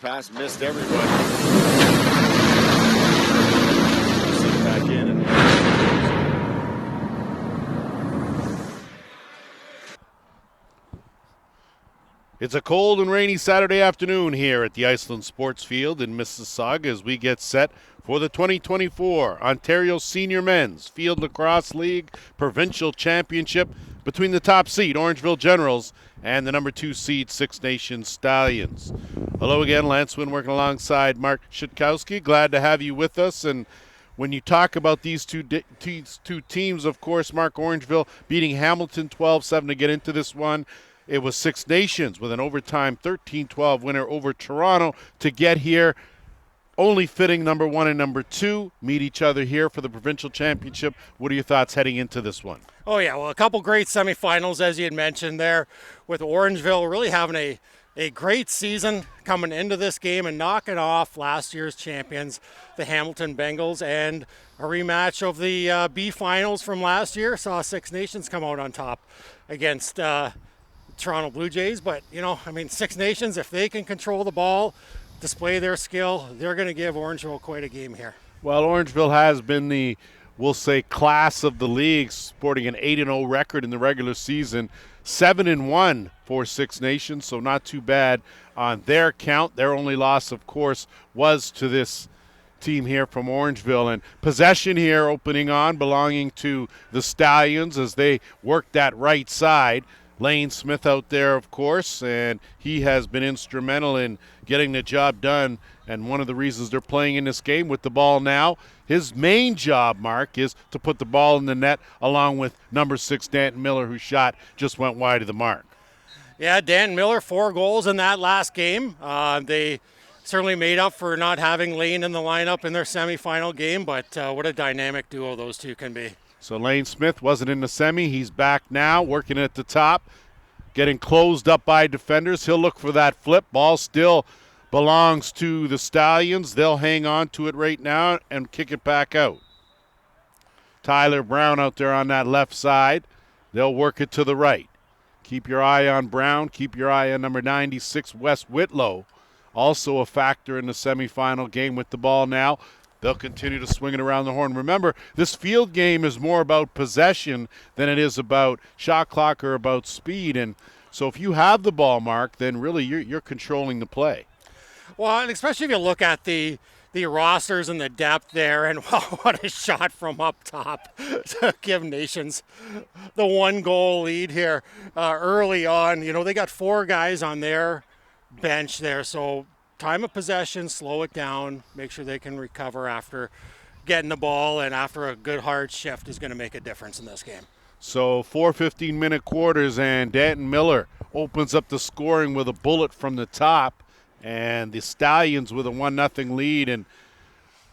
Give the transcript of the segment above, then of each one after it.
Pass missed everybody. Sit back in and it's a cold and rainy Saturday afternoon here at the Iceland Sports Field in Mississauga as we get set for the 2024 Ontario Senior Men's Field Lacrosse League Provincial Championship between the top seed Orangeville Generals and the number 2 seed Six Nations Stallions. Hello again, Lance Wynn working alongside Mark Schitkowski. Glad to have you with us. And when you talk about these two teams, of course, Mark, Orangeville beating Hamilton 12-7 to get into this one. It was Six Nations with an overtime 13-12 winner over Toronto to get here. Only fitting number 1 and number 2 meet each other here for the provincial championship. What are your thoughts heading into this one? Oh, yeah, well, a couple great semifinals, as you had mentioned there, with Orangeville really having a great season coming into this game and knocking off last year's champions, the Hamilton Bengals, and a rematch of the B finals from last year. Saw Six Nations come out on top against Toronto Blue Jays. But, Six Nations, if they can control the ball, display their skill, they're going to give Orangeville quite a game here. Well, Orangeville has been the, we'll say, class of the league, sporting an 8-0 record in the regular season, 7-1 for Six Nations, so not too bad on their count. Their only loss, of course, was to this team here from Orangeville. And possession here opening on, belonging to the Stallions as they work that right side. Lane Smith out there, of course, and he has been instrumental in getting the job done, and one of the reasons they're playing in this game with the ball now. His main job, Mark, is to put the ball in the net along with number 6, Danton Miller, who shot just went wide of the mark. Yeah, Danton Miller, 4 goals in that last game. They certainly made up for not having Lane in the lineup in their semifinal game, but what a dynamic duo those two can be. So Lane Smith wasn't in the semi. He's back now, working at the top, getting closed up by defenders. He'll look for that flip. Ball still belongs to the Stallions. They'll hang on to it right now and kick it back out. Tyler Brown out there on that left side. They'll work it to the right. Keep your eye on Brown. Keep your eye on number 96, Wes Whitlow. Also a factor in the semifinal game with the ball now. They'll continue to swing it around the horn. Remember, this field game is more about possession than it is about shot clock or about speed. And so if you have the ball, Mark, then really you're controlling the play. Well, and especially if you look at the rosters and the depth there, and what a shot from up top to give Nations the 1-goal lead here early on. They got 4 guys on their bench there, so time of possession, slow it down, make sure they can recover after getting the ball, and after a good hard shift is going to make a difference in this game. So 4 15-minute quarters, and Danton Miller opens up the scoring with a bullet from the top, and the Stallions with a 1-0 lead. And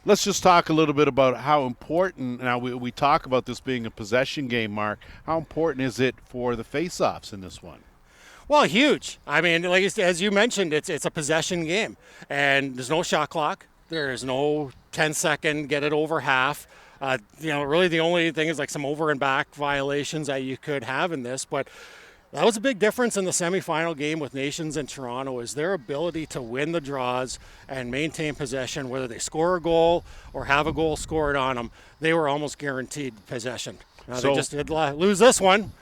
let's just talk a little bit about how important, now we talk about this being a possession game, Mark, how important is it for the face-offs in this one? Well, huge. I mean, as you mentioned, it's a possession game, and there's no shot clock. There is no 10-second get it over half. Really the only thing is like some over and back violations that you could have in this, but that was a big difference in the semifinal game with Nations and Toronto, is their ability to win the draws and maintain possession, whether they score a goal or have a goal scored on them. They were almost guaranteed possession. Now, they just did lose this one.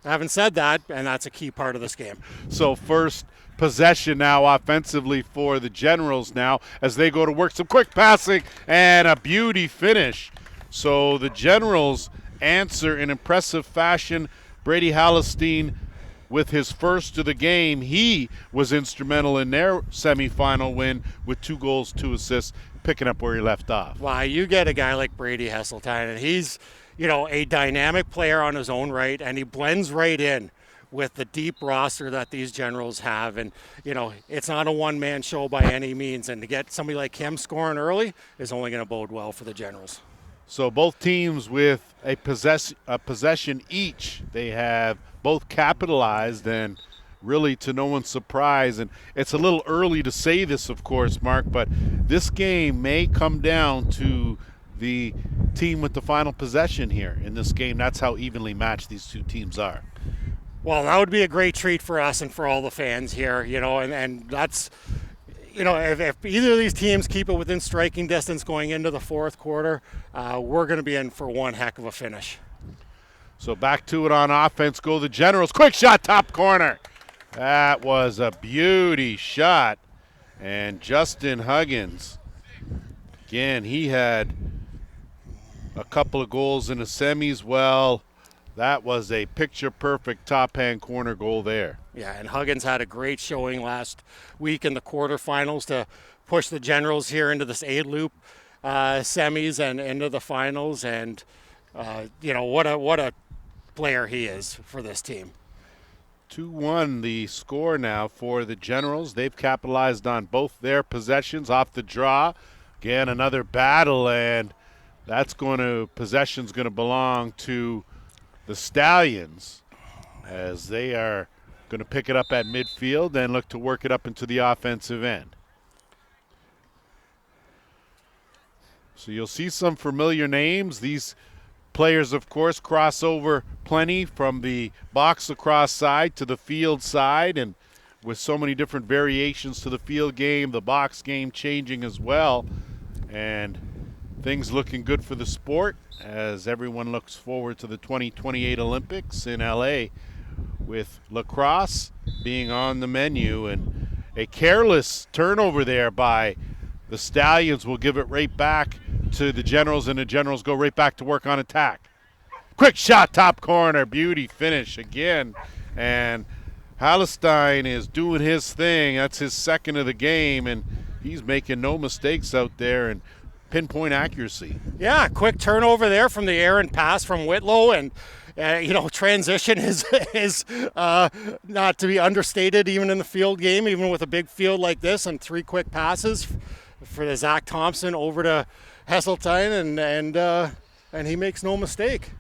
I haven't said that, and that's a key part of this game. So first possession now offensively for the Generals now as they go to work. Some quick passing and a beauty finish. So the Generals answer in impressive fashion. Brady Hallestein with his first of the game. He was instrumental in their semifinal win with 2 goals, 2 assists, picking up where he left off. Wow, you get a guy like Brady Hesseltine, and he's a dynamic player on his own right, and he blends right in with the deep roster that these Generals have. And, it's not a one-man show by any means, and to get somebody like him scoring early is only going to bode well for the Generals. So both teams with a possession each. They have both capitalized, and really to no one's surprise. And it's a little early to say this, of course, Mark, but this game may come down to the team with the final possession here in this game. That's how evenly matched these two teams are. Well, that would be a great treat for us and for all the fans here, and that's, if either of these teams keep it within striking distance going into the fourth quarter, we're going to be in for one heck of a finish. So back to it on offense go the Generals. Quick shot, top corner. That was a beauty shot. And Justin Huggins, again, he had a couple of goals in the semis. Well, that was a picture-perfect top-hand corner goal there. Yeah, and Huggins had a great showing last week in the quarterfinals to push the Generals here into this A-loop semis and into the finals. And, what a player he is for this team. 2-1 the score now for the Generals. They've capitalized on both their possessions off the draw. Again, another battle, and possession's going to belong to the Stallions as they are going to pick it up at midfield and look to work it up into the offensive end. So you'll see some familiar names. These players, of course, cross over plenty from the box lacrosse side to the field side, and with so many different variations to the field game, the box game changing as well, and things looking good for the sport as everyone looks forward to the 2028 Olympics in LA, with lacrosse being on the menu. And a careless turnover there by the Stallions will give it right back to the Generals, and the Generals go right back to work on attack. Quick shot, top corner, beauty finish again. And Hallestein is doing his thing. That's his second of the game, and he's making no mistakes out there and pinpoint accuracy. Yeah, quick turnover there from the errant pass from Whitlow, and transition is not to be understated even in the field game, even with a big field like this, and three quick passes for the Zach Thompson over to Hesseltine, and he makes no mistake.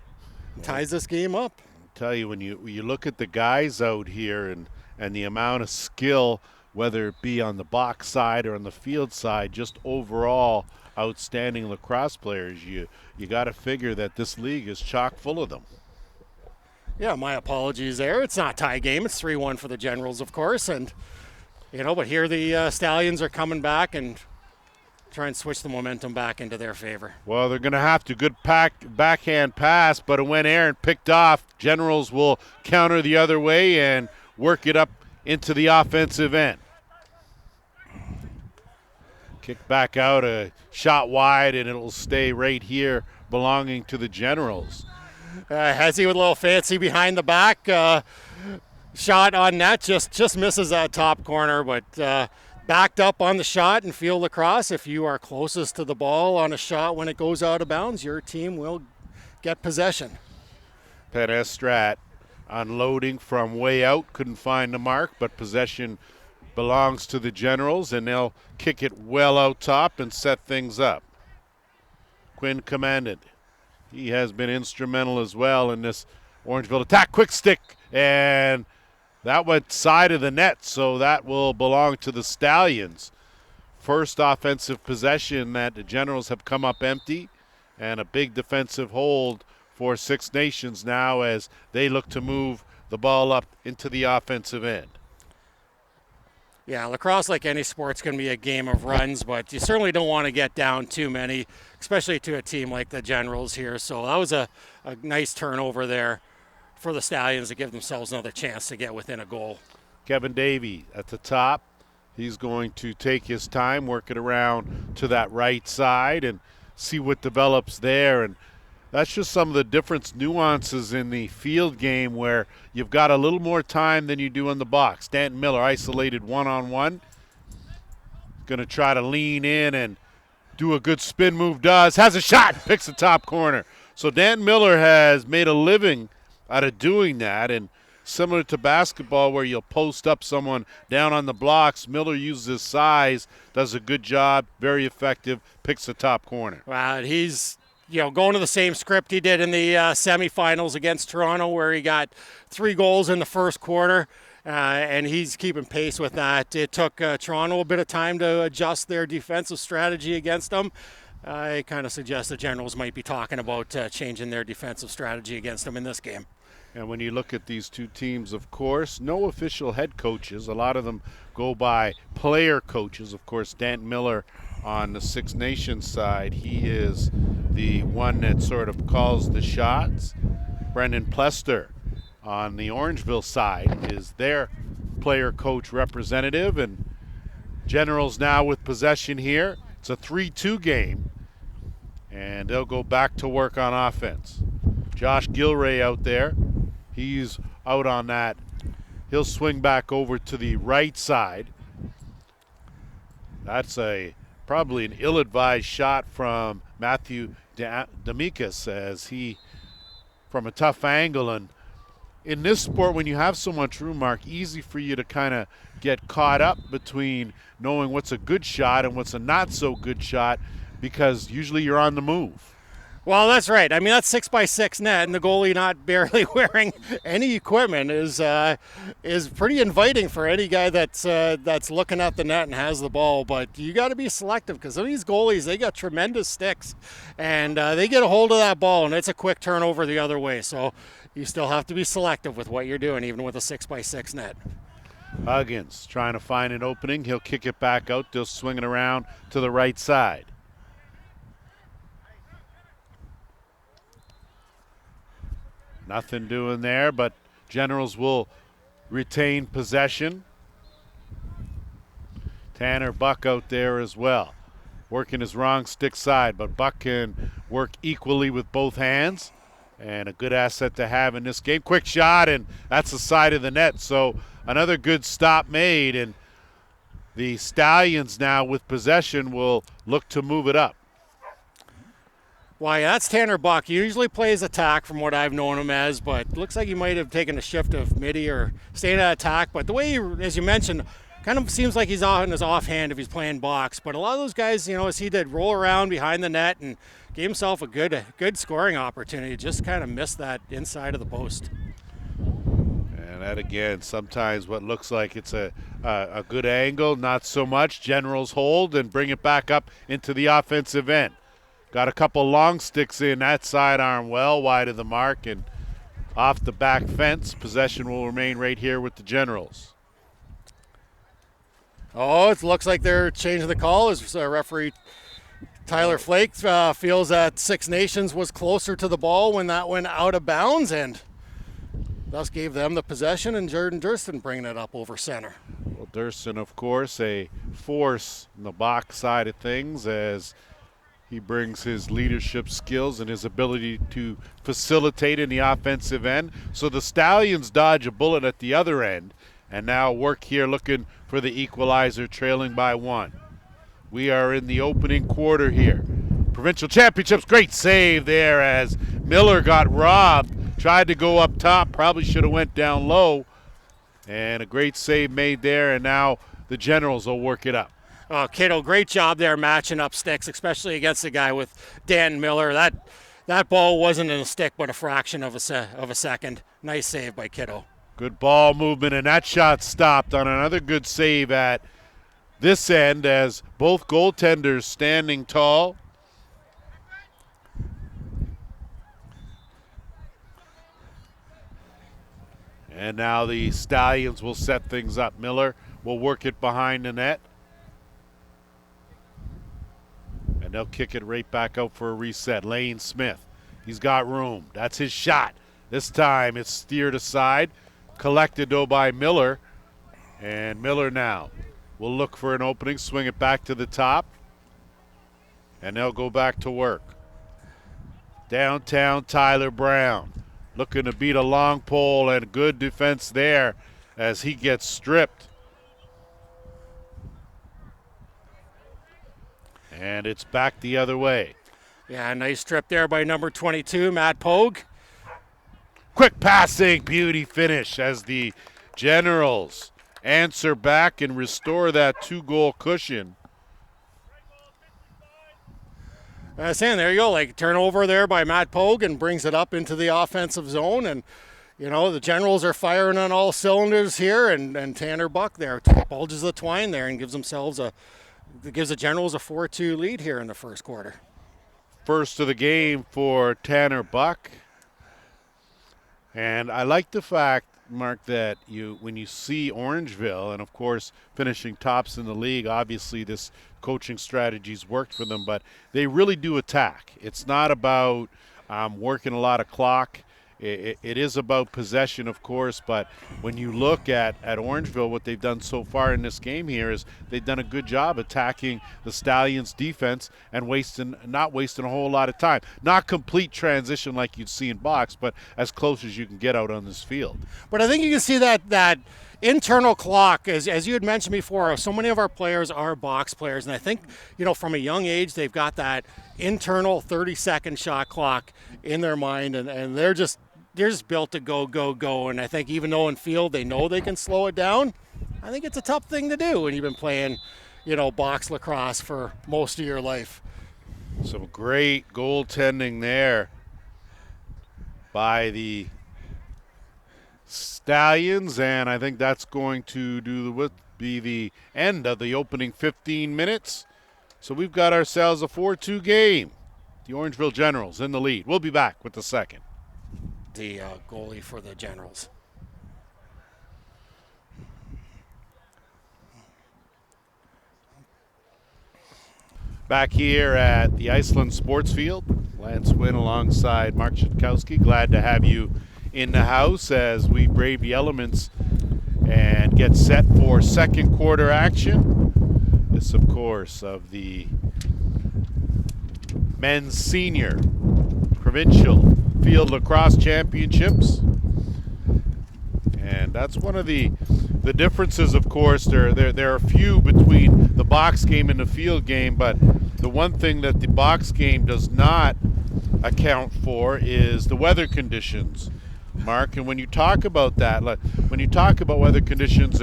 Ties this game up. I tell you, when you look at the guys out here and the amount of skill, whether it be on the box side or on the field side, just overall outstanding lacrosse players, you got to figure that this league is chock full of them. Yeah, my apologies there. It's not a tie game. It's 3-1 for the Generals, of course, and but here the Stallions are coming back and try and switch the momentum back into their favor. Well, they're going to have to. Good backhand pass, but it went errant, picked off. Generals will counter the other way and work it up into the offensive end. Kick back out, a shot wide, and it'll stay right here belonging to the Generals. Hezzy with a little fancy behind the back. Shot on net, just misses that top corner, but backed up on the shot in field lacrosse. If you are closest to the ball on a shot when it goes out of bounds, your team will get possession. Penestrat unloading from way out, couldn't find the mark, but possession belongs to the Generals, and they'll kick it well out top and set things up. Quinn Commandant, he has been instrumental as well in this Orangeville attack. Quick stick, and that went side of the net, so that will belong to the Stallions. First offensive possession that the Generals have come up empty, and a big defensive hold for Six Nations now as they look to move the ball up into the offensive end. Yeah, lacrosse, like any sport, is going to be a game of runs, but you certainly don't want to get down too many, especially to a team like the Generals here. So that was a nice turnover there for the Stallions to give themselves another chance to get within a goal. Kevin Davey at the top. He's going to take his time, work it around to that right side and see what develops there. And that's just some of the different nuances in the field game where you've got a little more time than you do in the box. Stanton Miller isolated one-on-one. Going to try to lean in and do a good spin move, has a shot, picks the top corner. So Dan Miller has made a living out of doing that, and similar to basketball where you'll post up someone down on the blocks, Miller uses his size, does a good job, very effective, picks the top corner. Wow, he's going to the same script he did in the semifinals against Toronto, where he got 3 goals in the first quarter, and he's keeping pace with that. It took Toronto a bit of time to adjust their defensive strategy against them. I kind of suggest the Generals might be talking about changing their defensive strategy against them in this game. And when you look at these two teams, of course, no official head coaches. A lot of them go by player coaches. Of course, Dan Miller on the Six Nations side, he is the one that sort of calls the shots. Brendan Plester on the Orangeville side is their player coach representative. And Generals now with possession here. It's a 3-2 game, and they'll go back to work on offense. Josh Gilray out there. He's out on that. He'll swing back over to the right side. That's probably an ill-advised shot from Matthew D'Amicis as he, from a tough angle. And in this sport, when you have so much room, Mark, easy for you to kind of get caught up between knowing what's a good shot and what's a not so good shot, because usually you're on the move. Well, that's right. I mean, that's 6x6 net, and the goalie not barely wearing any equipment is pretty inviting for any guy that's looking at the net and has the ball. But you got to be selective, because some of these goalies, they got tremendous sticks, and they get a hold of that ball, and it's a quick turnover the other way. So you still have to be selective with what you're doing, even with a 6x6 net. Huggins trying to find an opening. He'll kick it back out. They'll swing it around to the right side. Nothing doing there, but Generals will retain possession. Tanner Buck out there as well, working his wrong stick side, but Buck can work equally with both hands, and a good asset to have in this game. Quick shot, and that's the side of the net, so another good stop made, and the Stallions now with possession will look to move it up. Why, that's Tanner Buck. He usually plays attack from what I've known him as, but looks like he might have taken a shift of midi or staying at attack. But the way, as you mentioned, kind of seems like he's on his offhand if he's playing box. But a lot of those guys, as he did, roll around behind the net and gave himself a good scoring opportunity. Just kind of missed that inside of the post. And that, again, sometimes what looks like it's a good angle, not so much. Generals hold and bring it back up into the offensive end. Got a couple long sticks in that sidearm well wide of the mark and off the back fence. Possession will remain right here with the Generals. Oh, it looks like they're changing the call as referee Tyler Flake feels that Six Nations was closer to the ball when that went out of bounds, and thus gave them the possession, and Jordan Durston bringing it up over center. Well, Durston, of course, a force in the box side of things as he brings his leadership skills and his ability to facilitate in the offensive end. So the Stallions dodge a bullet at the other end and now work here looking for the equalizer, trailing by 1. We are in the opening quarter here. Provincial Championships, great save there as Miller got robbed. Tried to go up top, probably should have went down low. And a great save made there, and now the Generals will work it up. Oh, Kittle, great job there matching up sticks, especially against a guy with Dan Miller. That ball wasn't in a stick, but a fraction of a second. Nice save by Kittle. Good ball movement, and that shot stopped on another good save at this end as both goaltenders standing tall. And now the Stallions will set things up. Miller will work it behind the net. And they'll kick it right back out for a reset. Lane Smith, he's got room. That's his shot. This time it's steered aside. Collected though by Miller. And Miller now will look for an opening, swing it back to the top. And they'll go back to work. Downtown Tyler Brown looking to beat a long pole, and good defense there as he gets stripped. And it's back the other way. Yeah, nice trip there by number 22, Matt Pogue. Quick passing, beauty finish as the Generals answer back and restore that 2-goal cushion. Saying there you go, like turnover there by Matt Pogue and brings it up into the offensive zone. And, the Generals are firing on all cylinders here, and Tanner Buck there bulges the twine there and gives the Generals a 4-2 lead here in the first quarter. First of the game for Tanner Buck. And I like the fact, Mark, that when you see Orangeville, and of course finishing tops in the league, obviously this coaching strategy's worked for them, but they really do attack. It's not about working a lot of clock. It is about possession, of course, but when you look at Orangeville, what they've done so far in this game here is they've done a good job attacking the Stallions' defense and not wasting a whole lot of time. Not complete transition like you'd see in box, but as close as you can get out on this field. But I think you can see that internal clock, as you had mentioned before, so many of our players are box players, and I think, from a young age, they've got that internal 30-second shot clock in their mind, and they're just built to go, go, go. And I think even though in field they know they can slow it down, I think it's a tough thing to do when you've been playing, box lacrosse for most of your life. Some great goaltending there by the Stallions, and I think that's going to be the end of the opening 15 minutes. So we've got ourselves a 4-2 game. The Orangeville Generals in the lead. We'll be back with the second. The goalie for the Generals. Back here at the Iceland Sports Field, Lance Wynn alongside Mark Shitkowski. Glad to have you in the house as we brave the elements and get set for second quarter action. This, of course, of the men's senior provincial field lacrosse championships. And that's one of the differences, of course. There are a few between the box game and the field game, but the one thing that the box game does not account for is the weather conditions, Mark. And when you talk about that, when you talk about weather conditions,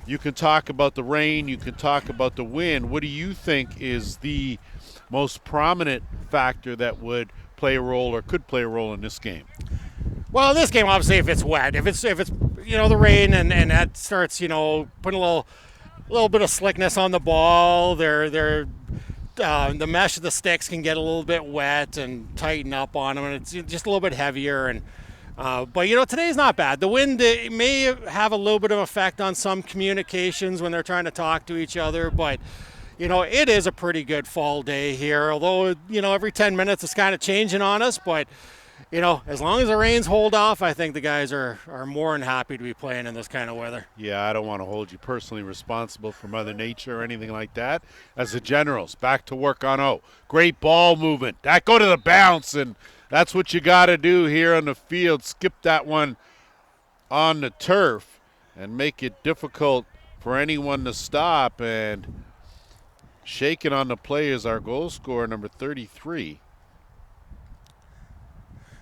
you can talk about the rain, you can talk about the wind. What do you think is the most prominent factor that would play a role or could play a role in this game? Well, in this game, obviously, if it's wet, if it's the rain and that starts putting a little bit of slickness on the ball, the mesh of the sticks can get a little bit wet and tighten up on them, and it's just a little bit heavier. And but today's not bad. The wind may have a little bit of effect on some communications when they're trying to talk to each other, but it is a pretty good fall day here. Although every 10 minutes it's kind of changing on us, but as long as the rains hold off, I think the guys are more than happy to be playing in this kind of weather. Yeah, I don't want to hold you personally responsible for Mother Nature or anything like that. As the Generals, back to work on O. Great ball movement. That go to the bounce, and that's what you got to do here on the field. Skip that one on the turf and make it difficult for anyone to stop. And shaking on the play is our goal scorer, number 33.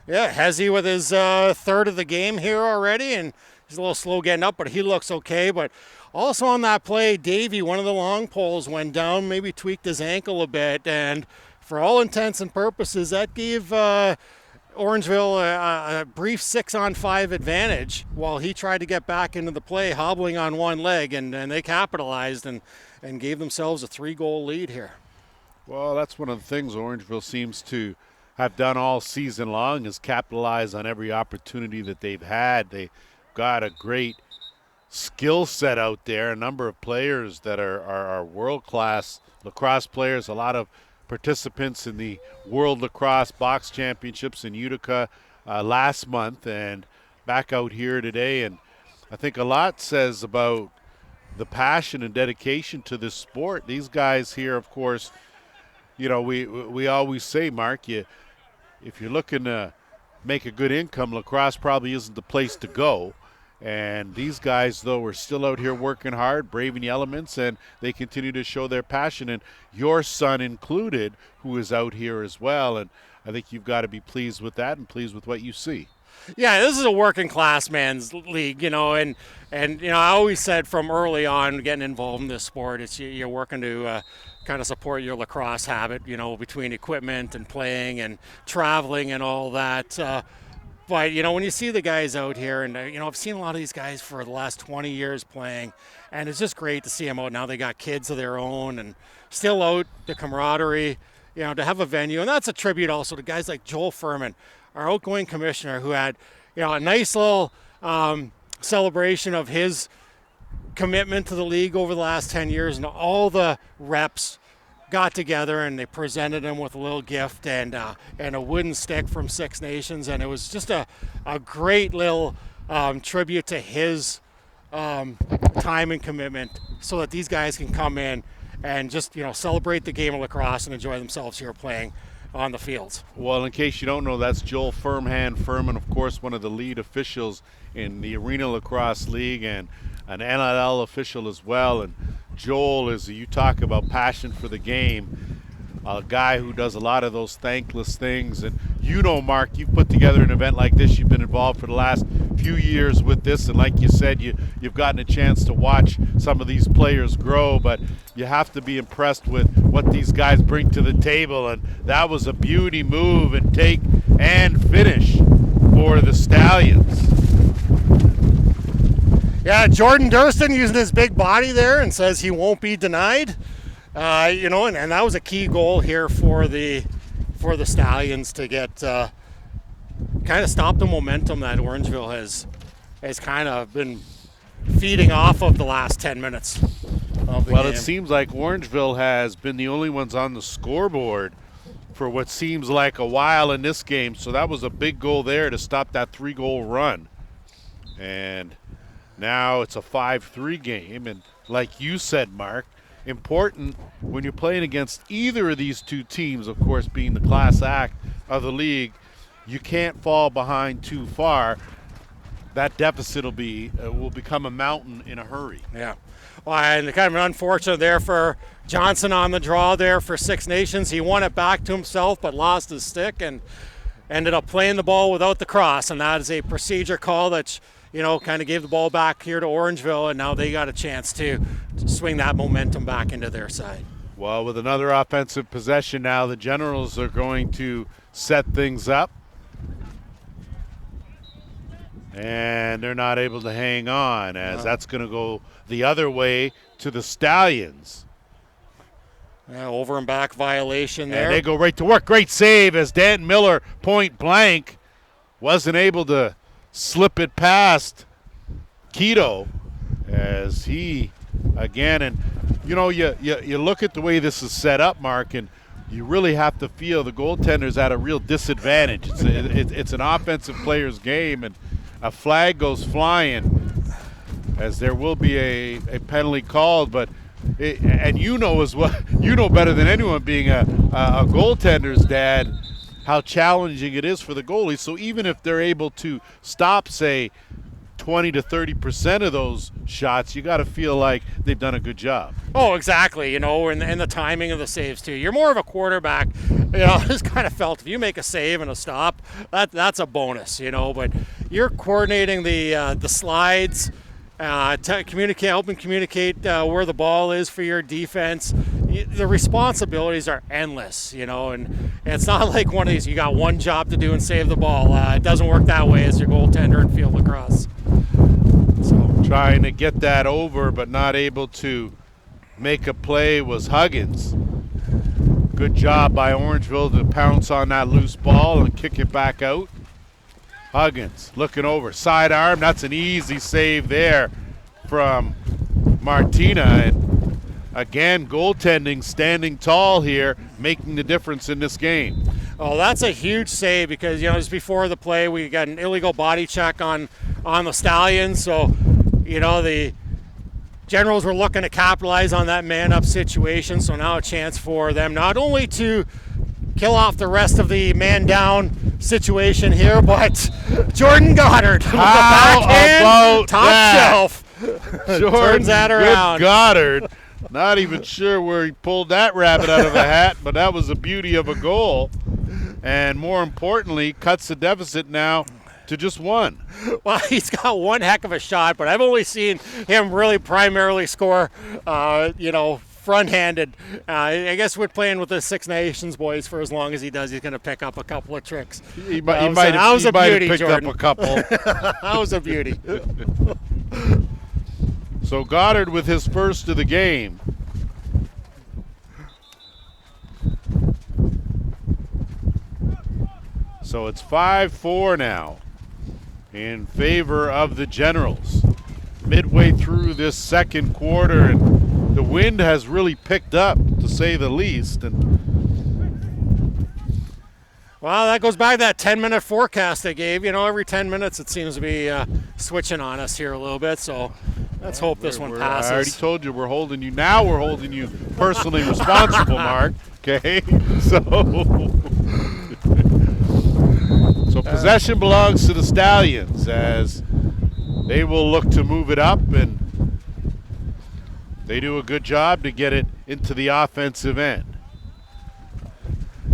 Yeah, Hezzy with his third of the game here already, and he's a little slow getting up, but he looks okay. But also on that play, Davey, one of the long poles, went down, maybe tweaked his ankle a bit, and for all intents and purposes, that gave Orangeville a brief 6-on-5 advantage while he tried to get back into the play, hobbling on one leg, and they capitalized and gave themselves a 3-goal lead here. Well, that's one of the things Orangeville seems to have done all season long, is capitalize on every opportunity that they've had. They got a great skill set out there, a number of players that are world-class lacrosse players, a lot of participants in the World Lacrosse Box Championships in Utica last month, and back out here today. And I think a lot says about the passion and dedication to this sport. These guys here, of course, we always say, Mark, if you're looking to make a good income, lacrosse probably isn't the place to go. And these guys, though, are still out here working hard, braving the elements, and they continue to show their passion. And your son included, who is out here as well. And I think you've got to be pleased with that and pleased with what you see. Yeah, this is a working class man's league, and I always said from early on getting involved in this sport, it's you're working to kind of support your lacrosse habit, between equipment and playing and traveling and all that. But, when you see the guys out here, and, I've seen a lot of these guys for the last 20 years playing, and it's just great to see them out now. They got kids of their own and still out, the camaraderie, to have a venue. And that's a tribute also to guys like Joel Furman, our outgoing commissioner, who had, a nice little celebration of his commitment to the league over the last 10 years, and all the reps got together and they presented him with a little gift and a wooden stick from Six Nations, and it was just a great little tribute to his time and commitment, so that these guys can come in and just celebrate the game of lacrosse and enjoy themselves here playing on the fields. Well, in case you don't know, that's Joel Firmhand Furman, of course, one of the lead officials in the Arena Lacrosse League and an NLL official as well. And Joel is, you talk about passion for the game, a guy who does a lot of those thankless things. And Mark, you've put together an event like this. You've been involved for the last few years with this, and like you said, you've gotten a chance to watch some of these players grow, but you have to be impressed with what these guys bring to the table, and that was a beauty move and take and finish for the Stallions. Yeah, Jordan Durston using his big body there and says he won't be denied. And that was a key goal here for the Stallions to get kind of stop the momentum that Orangeville has kind of been feeding off of the last 10 minutes of the game. It seems like Orangeville has been the only ones on the scoreboard for what seems like a while in this game, so that was a big goal there to stop that 3-goal run. And now it's a 5-3 game, and like you said, Mark, important when you're playing against either of these two teams, of course, being the class act of the league, you can't fall behind too far. That deficit will become a mountain in a hurry. Yeah. Well, and kind of unfortunate there for Johnson on the draw there for Six Nations. He won it back to himself but lost his stick and ended up playing the ball without the cross, and that is a procedure call that kind of gave the ball back here to Orangeville, and now they got a chance to swing that momentum back into their side. Well, with another offensive possession now, the Generals are going to set things up. And they're not able to hang on, as that's going to go the other way to the Stallions. Yeah, over and back violation there. And they go right to work. Great save as Dan Miller, point blank, wasn't able to slip it past Keto as he again. And you look at the way this is set up, Mark, and you really have to feel the goaltender's at a real disadvantage. It's an offensive player's game, and a flag goes flying as there will be a penalty called. But and as well, better than anyone, being a goaltender's dad, how challenging it is for the goalies. So even if they're able to stop, say, 20 to 30% of those shots, you got to feel like they've done a good job. Oh, exactly. And the timing of the saves too. You're more of a quarterback. I just kind of felt if you make a save and a stop, that's a bonus. But you're coordinating the slides, helping communicate where the ball is for your defense. The responsibilities are endless, and it's not like one of these, you got one job to do and save the ball. It doesn't work that way as your goaltender in field lacrosse. So trying to get that over but not able to make a play was Huggins. Good job by Orangeville to pounce on that loose ball and kick it back out. Huggins looking over, sidearm. That's an easy save there from Martina. And again, goaltending standing tall here, making the difference in this game. Oh, that's a huge save because, just before the play, we got an illegal body check on the Stallions. So, the Generals were looking to capitalize on that man-up situation. So now a chance for them not only to kill off the rest of the man-down situation here, but Jordan Goddard with the backhand, top shelf, turns that around. Good Goddard. Not even sure where he pulled that rabbit out of a hat, but that was the beauty of a goal. And more importantly, cuts the deficit now to just one. Well, he's got one heck of a shot, but I've only seen him really primarily score, front-handed. I guess we're playing with the Six Nations boys for as long as he does. He's going to pick up a couple of tricks. He might have picked Jordan. up a couple. That was a beauty. So Goddard with his first of the game. So it's 5-4 now in favor of the Generals. Midway through this second quarter, and the wind has really picked up, to say the least. And well, that goes back to that 10-minute forecast they gave. You know, every 10 minutes it seems to be switching on us here a little bit. So let's hope this one passes. I already told you we're holding you. Now we're holding you personally responsible, Mark. Okay, so possession belongs to the Stallions as they will look to move it up, and they do a good job to get it into the offensive end.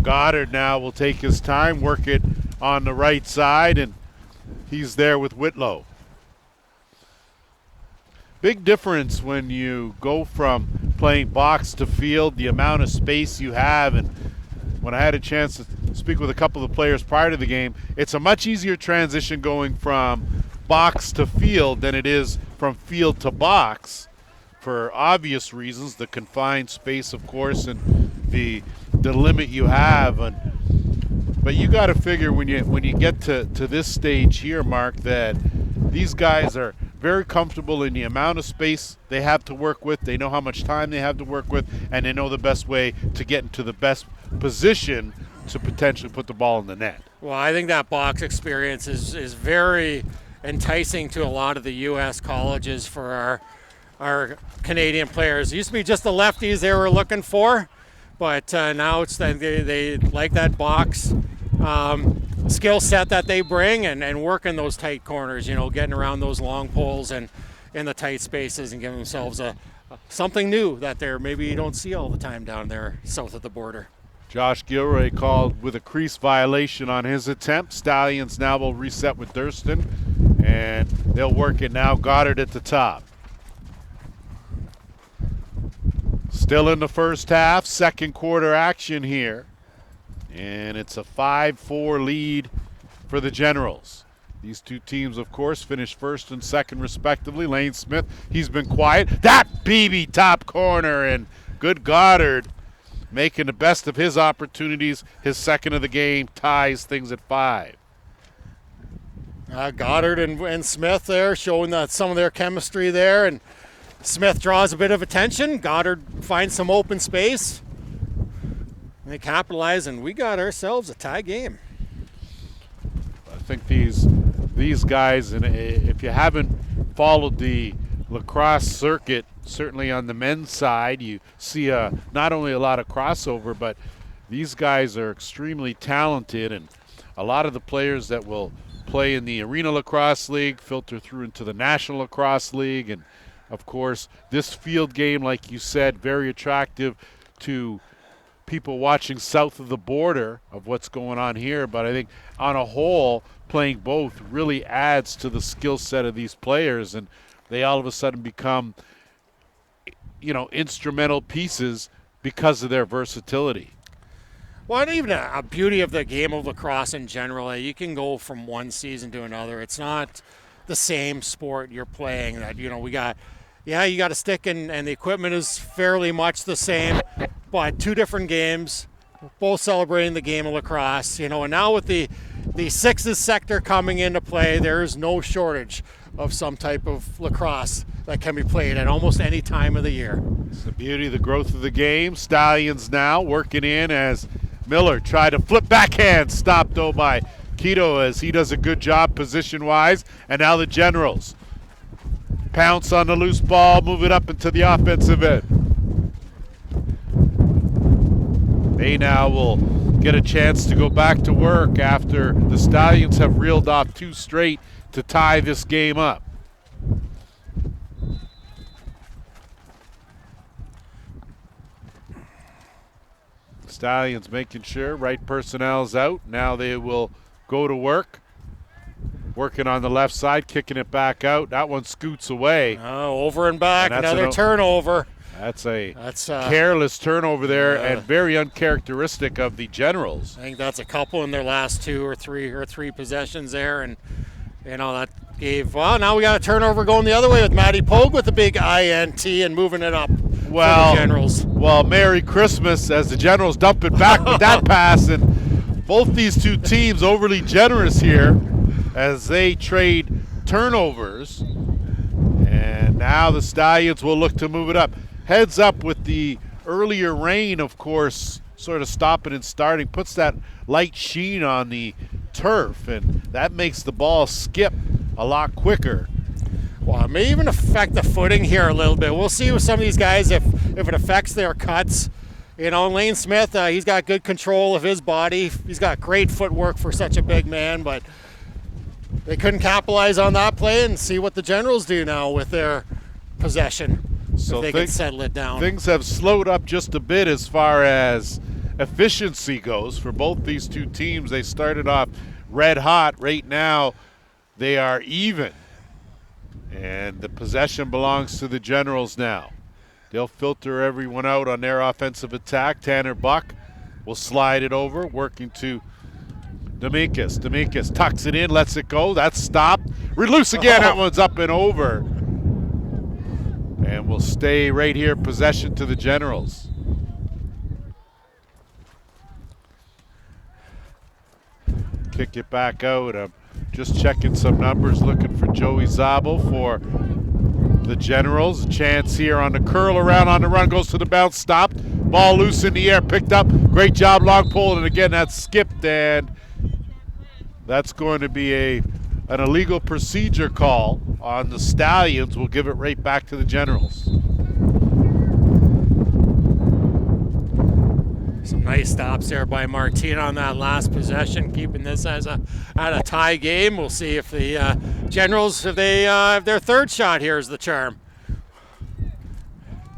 Goddard now will take his time, work it on the right side, and he's there with Whitlow. Big difference when you go from playing box to field, the amount of space you have. And when I had a chance to speak with a couple of players prior to the game, it's a much easier transition going from box to field than it is from field to box, for obvious reasons, the confined space, of course, and the limit you have. But you got to figure when you get to this stage here, Mark, that these guys are very comfortable in the amount of space they have to work with. They know how much time they have to work with, and they know the best way to get into the best position to potentially put the ball in the net. Well, I think that box experience is very enticing to a lot of the U.S. colleges for our Canadian players. It used to be just the lefties they were looking for, but now it's they like that box skill set that they bring and working those tight corners, you know, getting around those long poles and in the tight spaces and giving themselves something new that maybe you don't see all the time down there south of the border. Josh Gilroy called with a crease violation on his attempt. Stallions now will reset with Durston, and they'll work it now. Goddard at the top. Still in the first half, second quarter action here. And it's a 5-4 lead for the Generals. These two teams, of course, finished first and second respectively. Lane Smith, he's been quiet. That BB top corner, and good Goddard making the best of his opportunities. His second of the game ties things at 5. Goddard and Smith there showing that some of their chemistry there, and Smith draws a bit of attention. Goddard finds some open space. They capitalize, and we got ourselves a tie game. I think these guys, and if you haven't followed the lacrosse circuit, certainly on the men's side, you see not only a lot of crossover, but these guys are extremely talented, and a lot of the players that will play in the Arena Lacrosse League filter through into the National Lacrosse League. And of course, this field game, like you said, very attractive to people watching south of the border of what's going on here. But I think on a whole, playing both really adds to the skill set of these players, and they all of a sudden become, you know, instrumental pieces because of their versatility. Well, and even a beauty of the game of lacrosse in general, you can go from one season to another. It's not the same sport you're playing. That, you know, you got a stick and the equipment is fairly much the same, but two different games, both celebrating the game of lacrosse. You know, and now with the sixes sector coming into play, there's no shortage of some type of lacrosse that can be played at almost any time of the year. It's the beauty of the growth of the game. Stallions now working in as Miller tried to flip backhand, stopped though by Quito as he does a good job position-wise. And now the Generals pounce on the loose ball, move it up into the offensive end. They now will get a chance to go back to work after the Stallions have reeled off 2 straight to tie this game up. Stallions making sure right personnel's out. Now they will go to work. Working on the left side, kicking it back out. That one scoots away. Oh, over and back, and another turnover. That's a careless turnover there, and very uncharacteristic of the Generals. I think that's a couple in their last two or three possessions there, and you know that gave. Well, now we got a turnover going the other way with Matty Pogue with the big INT and moving it up. Well, for the Generals. Well, Merry Christmas as the Generals dump it back with that pass, and both these two teams overly generous here. as they trade turnovers. And now the Stallions will look to move it up. Heads up with the earlier rain, of course, sort of stopping and starting, puts that light sheen on the turf, and that makes the ball skip a lot quicker. Well, it may even affect the footing here a little bit. We'll see with some of these guys if it affects their cuts. You know, Lane Smith, he's got good control of his body. He's got great footwork for such a big man, but they couldn't capitalize on that play, and see what the Generals do now with their possession. So if they can settle it down. Things have slowed up just a bit as far as efficiency goes for both these two teams. They started off red hot. Right now, they are even. And the possession belongs to the Generals now. They'll filter everyone out on their offensive attack. Tanner Buck will slide it over, working to Dominguez. Dominguez tucks it in, lets it go. That's stopped. Loose again. That one's up and over. And we'll stay right here. Possession to the Generals. Kick it back out. I'm just checking some numbers, looking for Joey Zabel for the Generals. A chance here on the curl around on the run, goes to the bounce, stopped. Ball loose in the air, picked up. Great job, long pull, and again that's skipped, and that's going to be an illegal procedure call on the Stallions. We'll give it right back to the Generals. Some nice stops there by Martina on that last possession, keeping this as a tie game. We'll see if the Generals, if their third shot here is the charm.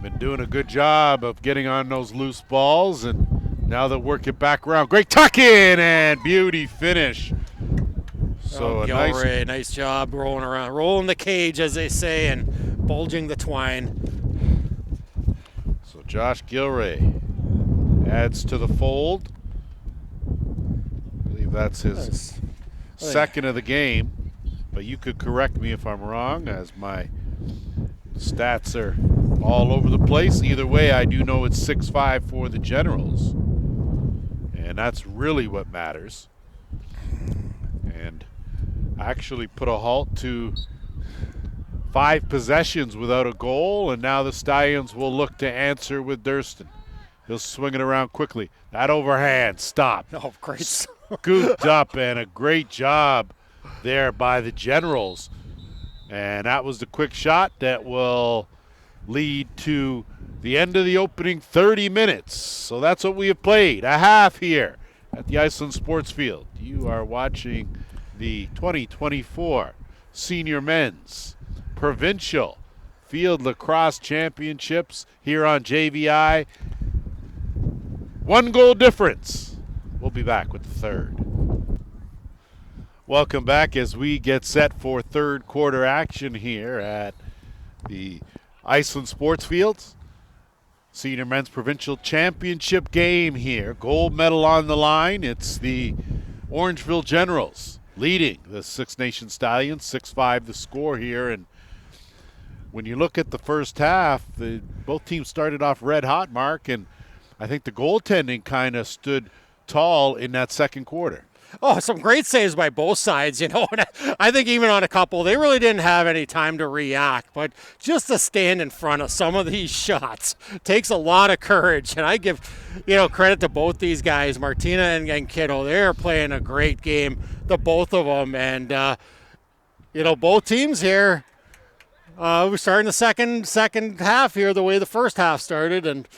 Been doing a good job of getting on those loose balls, and now they'll work it back around. Great tuck in and beauty finish. So nice job rolling around, rolling the cage, as they say, and bulging the twine. So Josh Gilray adds to the fold. I believe that's his second of the game, but you could correct me if I'm wrong, as my stats are all over the place. Either way, I do know it's 6-5 for the Generals, and that's really what matters. And actually put a halt to 5 possessions without a goal, and now the Stallions will look to answer with Durston. He'll swing it around quickly. That overhand stopped. Oh, great. Scooped up, and a great job there by the Generals. And that was the quick shot that will lead to the end of the opening 30 minutes. So that's what we have played, a half here at the Iceland Sports Field. You are watching the 2024 Senior Men's Provincial Field Lacrosse Championships here on JVI. 1 goal difference. We'll be back with the third. Welcome back as we get set for third quarter action here at the Iceland Sports Fields. Senior Men's Provincial Championship game here. Gold medal on the line. It's the Orangeville Generals leading the Six Nations Stallions. 6-5 the score here. And when you look at the first half, both teams started off red hot, Mark, and I think the goaltending kind of stood tall in that second quarter. Oh, some great saves by both sides, you know. I think even on a couple, they really didn't have any time to react. But just to stand in front of some of these shots takes a lot of courage. And I give, credit to both these guys, Martina and Kiddo. They're playing a great game, the both of them. And, both teams here, we're starting the second half here the way the first half started. And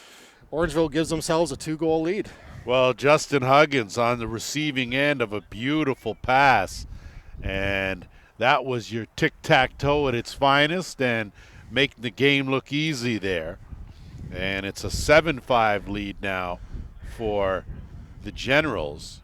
Orangeville gives themselves a 2-goal lead. Well, Justin Huggins on the receiving end of a beautiful pass. And that was your tic-tac-toe at its finest and making the game look easy there. And it's a 7-5 lead now for the Generals.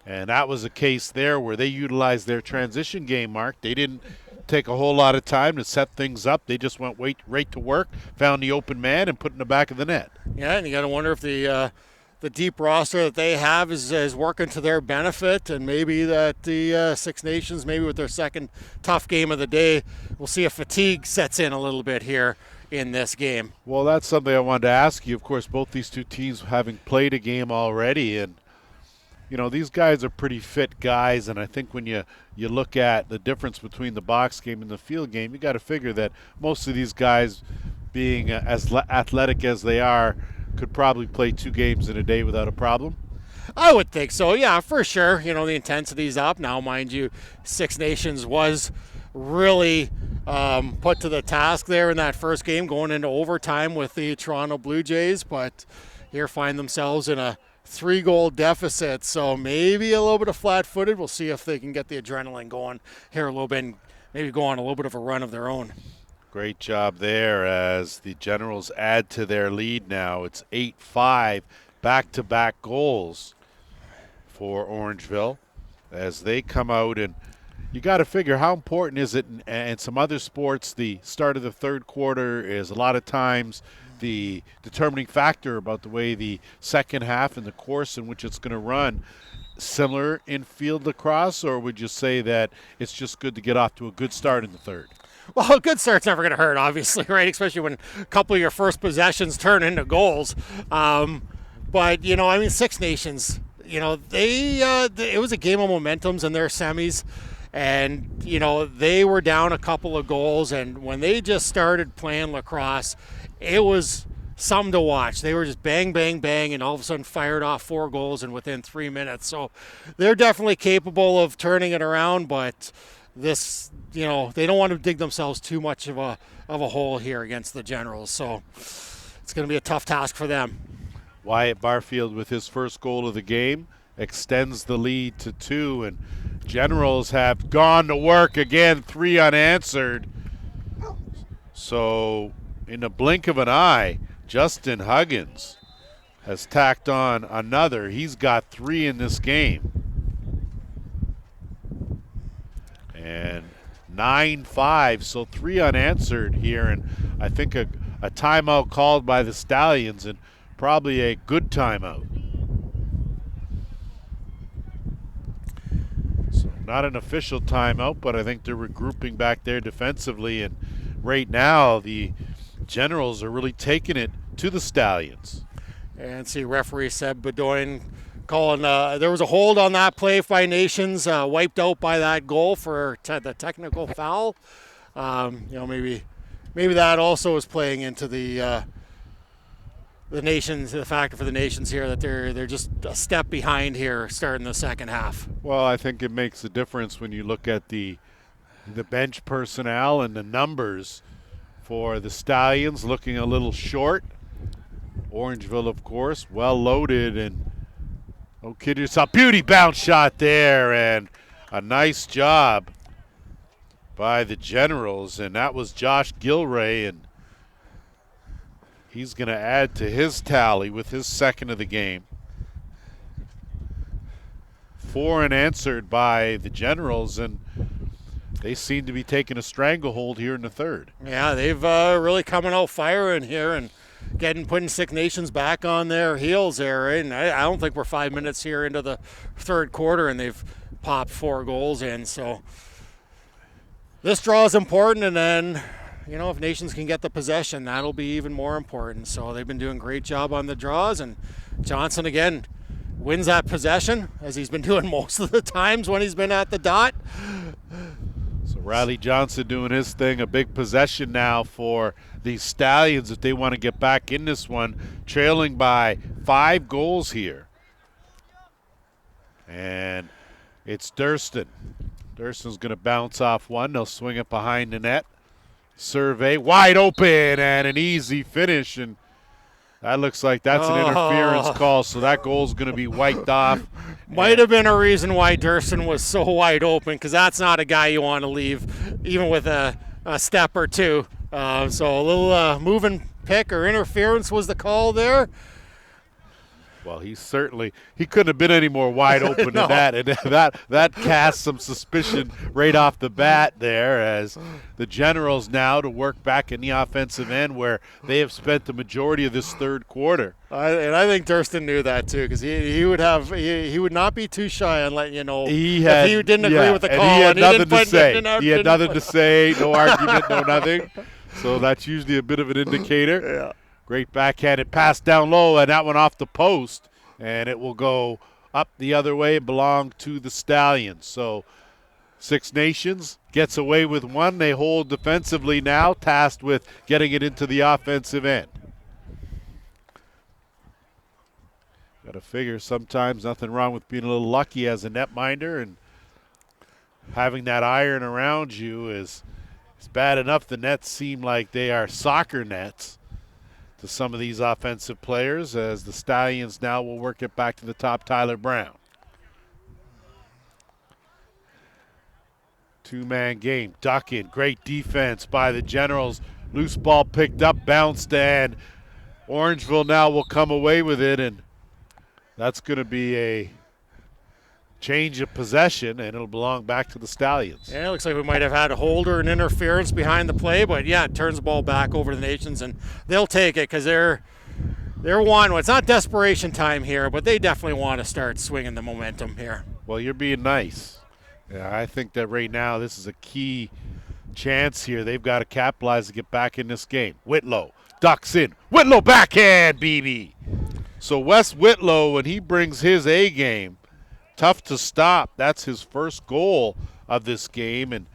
And that was a case there where they utilized their transition game, Mark. They didn't take a whole lot of time to set things up. They just went right to work, found the open man, and put it in the back of the net. Yeah, and you got to wonder if the deep roster that they have is working to their benefit, and maybe that the Six Nations, maybe with their second tough game of the day, we'll see if fatigue sets in a little bit here in this game. Well, that's something I wanted to ask you. Of course, both these two teams having played a game already, and these guys are pretty fit guys, and I think when you look at the difference between the box game and the field game, you got to figure that most of these guys, being athletic as they are, could probably play 2 games in a day without a problem. I would think so, yeah, for sure. The intensity's up now, mind you. Six Nations was really put to the task there in that first game, going into overtime with the Toronto Blue Jays, but here find themselves in a 3-goal deficit, so maybe a little bit of flat-footed. We'll see if they can get the adrenaline going here a little bit and maybe go on a little bit of a run of their own. Great job there as the Generals add to their lead now. It's 8-5, back-to-back goals for Orangeville as they come out, and you got to figure how important is it in some other sports. The start of the third quarter is a lot of times the determining factor about the way the second half and the course in which it's going to run. Similar in field lacrosse, or would you say that it's just good to get off to a good start in the third? Well, a good start's never going to hurt, obviously, right? Especially when a couple of your first possessions turn into goals. But, Six Nations, it was a game of momentums in their semis. And, they were down a couple of goals. And when they just started playing lacrosse, it was something to watch. They were just bang, bang, bang, and all of a sudden fired off 4 goals and within 3 minutes. So they're definitely capable of turning it around, but this, they don't want to dig themselves too much of a hole here against the Generals. So it's going to be a tough task for them. Wyatt Barfield with his first goal of the game extends the lead to 2, and Generals have gone to work again, 3 unanswered. So in the blink of an eye, Justin Huggins has tacked on another. He's got 3 in this game. And 9-5, so 3 unanswered here, and I think a timeout called by the Stallions, and probably a good timeout. So not an official timeout, but I think they're regrouping back there defensively, and right now the Generals are really taking it to the Stallions. And see referee Seb Bedoin calling, there was a hold on that play by Nations, wiped out by that goal for the technical foul. Maybe that also is playing into the Nations, the factor for the Nations here that they're just a step behind here starting the second half. Well, I think it makes a difference when you look at the bench personnel and the numbers for the Stallions looking a little short. Orangeville, of course, well loaded, and oh, kid yourself, beauty bounce shot there, and a nice job by the Generals, and that was Josh Gilray, and he's going to add to his tally with his second of the game. 4 unanswered by the Generals, and they seem to be taking a stranglehold here in the third. Yeah, they've really coming out firing here and putting Six Nations back on their heels there. Right? And I don't think we're 5 minutes here into the third quarter, and they've popped 4 goals in. So this draw is important, and then, if Nations can get the possession, that'll be even more important. So they've been doing a great job on the draws, and Johnson, again, wins that possession, as he's been doing most of the times when he's been at the dot. So Riley Johnson doing his thing, a big possession now for the Stallions if they want to get back in this one, trailing by 5 goals here. And it's Durston. Durston's going to bounce off one. They'll swing it behind the net. Survey, wide open, and an easy finish, and that looks like that's an interference call, so that goal's going to be wiped off. Might have been a reason why Durston was so wide open, because that's not a guy you want to leave, even with a step or two. So a little moving pick or interference was the call there. Well, he couldn't have been any more wide open No. than that. And that casts some suspicion right off the bat there, as the Generals now to work back in the offensive end where they have spent the majority of this third quarter. And I think Durston knew that too, because he would not be too shy on letting you know if he didn't agree with the call. And he had nothing to say. He had nothing to say, no argument, no nothing. So that's usually a bit of an indicator. Yeah. Great backhanded pass down low, and that one off the post, and it will go up the other way belong to the Stallions. So Six Nations gets away with one. They hold defensively now, tasked with getting it into the offensive end. Got to figure sometimes nothing wrong with being a little lucky as a netminder, and having that iron around you is bad enough. The nets seem like they are soccer nets to some of these offensive players, as the Stallions now will work it back to the top, Tyler Brown. Two-man game, ducking, great defense by the Generals. Loose ball picked up, bounced, and Orangeville now will come away with it, and that's going to be a change of possession, and it'll belong back to the Stallions. Yeah, it looks like we might have had a hold or an interference behind the play, but yeah, it turns the ball back over to the Nations, and they'll take it because they're one. It's not desperation time here, but they definitely want to start swinging the momentum here. Well, you're being nice. Yeah, I think that right now this is a key chance here. They've got to capitalize to get back in this game. Whitlow ducks in. Whitlow backhand, BB. So Wes Whitlow, when he brings his A game, tough to stop. That's his first goal of this game and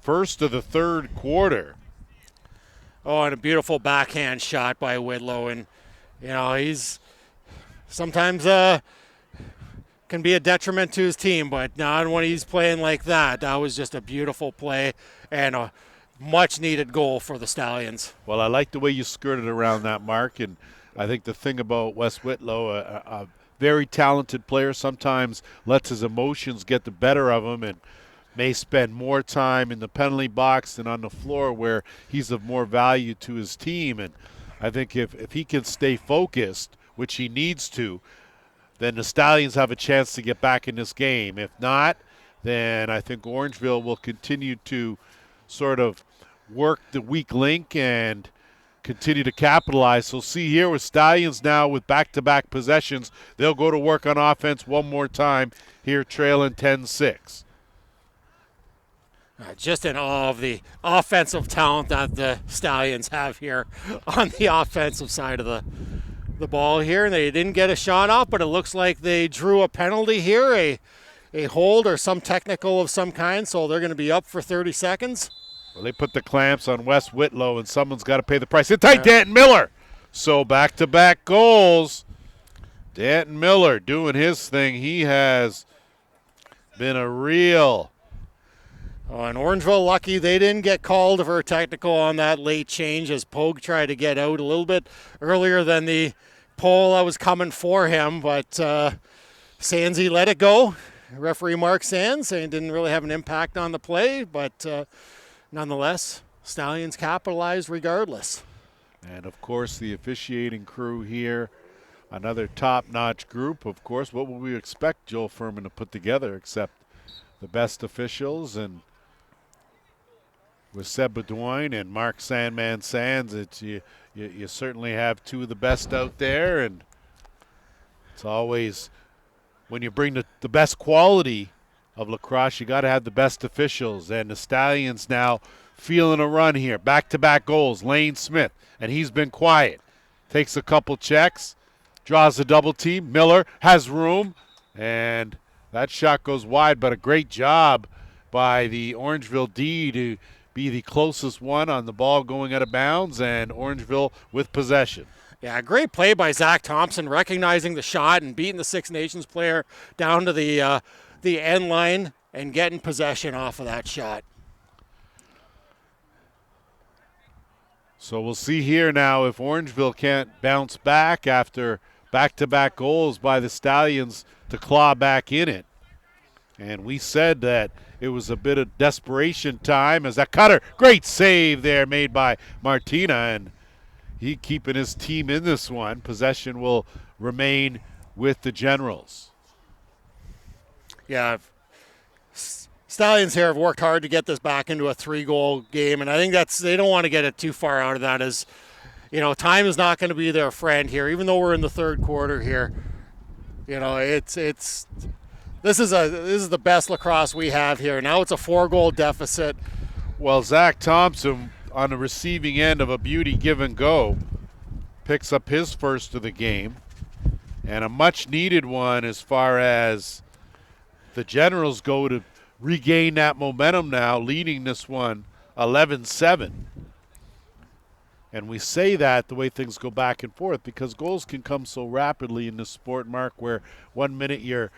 first of the third quarter. Oh, and a beautiful backhand shot by Whitlow. And, you know, he's sometimes can be a detriment to his team, but not when he's playing like that. That was just a beautiful play and a much-needed goal for the Stallions. Well, I like the way you skirted around that, Mark, and I think the thing about Wes Whitlow, a very talented player, sometimes lets his emotions get the better of him and may spend more time in the penalty box than on the floor where he's of more value to his team. And I think if he can stay focused, which he needs to, then the Stallions have a chance to get back in this game. If not, then I think Orangeville will continue to sort of work the weak link and continue to capitalize. So see here with Stallions now with back-to-back possessions, they'll go to work on offense one more time here, trailing 10-6. Just in awe of the offensive talent that the Stallions have here on the offensive side of the ball here. And they didn't get a shot off, but it looks like they drew a penalty here, a hold or some technical of some kind, so they're going to be up for 30 seconds. Well, they put the clamps on Wes Whitlow, and someone's got to pay the price. It's tight, Danton Miller. So back-to-back goals. Danton Miller doing his thing. He has been a real... Oh, and Orangeville lucky they didn't get called for a technical on that late change as Pogue tried to get out a little bit earlier than the pole that was coming for him, but Sandsy let it go. Referee Mark Sands, and didn't really have an impact on the play, but nonetheless, Stallions capitalized regardless. And, of course, the officiating crew here, another top-notch group. Of course, what would we expect Joel Furman to put together except the best officials? And with Seb Bedoin and Mark Sandman Sands, it's you certainly have two of the best out there, and it's always when you bring the best quality of lacrosse, you got to have the best officials. And the Stallions now feeling a run here. Back-to-back goals, Lane Smith, and he's been quiet. Takes a couple checks, draws a double team. Miller has room, and that shot goes wide, but a great job by the Orangeville D to be the closest one on the ball going out of bounds, and Orangeville with possession. Yeah, great play by Zach Thompson, recognizing the shot and beating the Six Nations player down to the end line and getting possession off of that shot. So we'll see here now if Orangeville can't bounce back after back-to-back goals by the Stallions to claw back in it. And we said that it was a bit of desperation time as that cutter, great save there made by Martina, and he keeping his team in this one. Possession will remain with the Generals. Yeah, Stallions here have worked hard to get this back into a 3-goal game, and I think they don't want to get it too far out of that. As you know, time is not going to be their friend here, even though we're in the third quarter here. You know, this is the best lacrosse we have here. Now it's a 4-goal deficit. Well, Zach Thompson on the receiving end of a beauty give and go picks up his first of the game, and a much-needed one as far as the Generals go to regain that momentum now, leading this one 11-7. And we say that the way things go back and forth because goals can come so rapidly in this sport, Mark, where 1 minute you're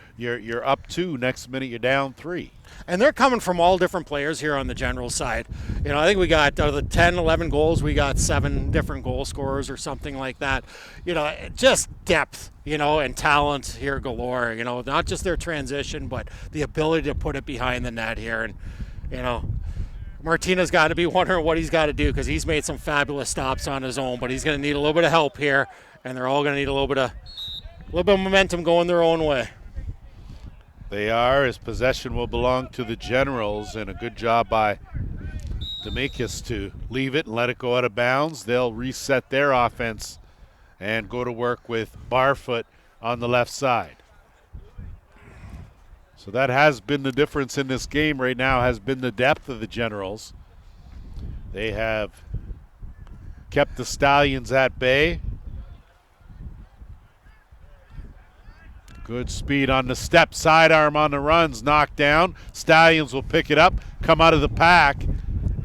up 2, next minute you're down 3. And they're coming from all different players here on the General side. You know, I think we got out of the 10, 11 goals, we got 7 different goal scorers or something like that. You know, just depth, you know, and talent here galore. You know, not just their transition, but the ability to put it behind the net here. And, you know, Martina's got to be wondering what he's got to do because he's made some fabulous stops on his own, but he's going to need a little bit of help here, and they're all going to need a little bit of momentum going their own way. They are, as possession will belong to the Generals, and a good job by Demikis to leave it and let it go out of bounds. They'll reset their offense and go to work with Barfoot on the left side. So that has been the difference in this game right now, has been the depth of the Generals. They have kept the Stallions at bay. Good speed on the step, sidearm on the runs, knocked down. Stallions will pick it up, come out of the pack,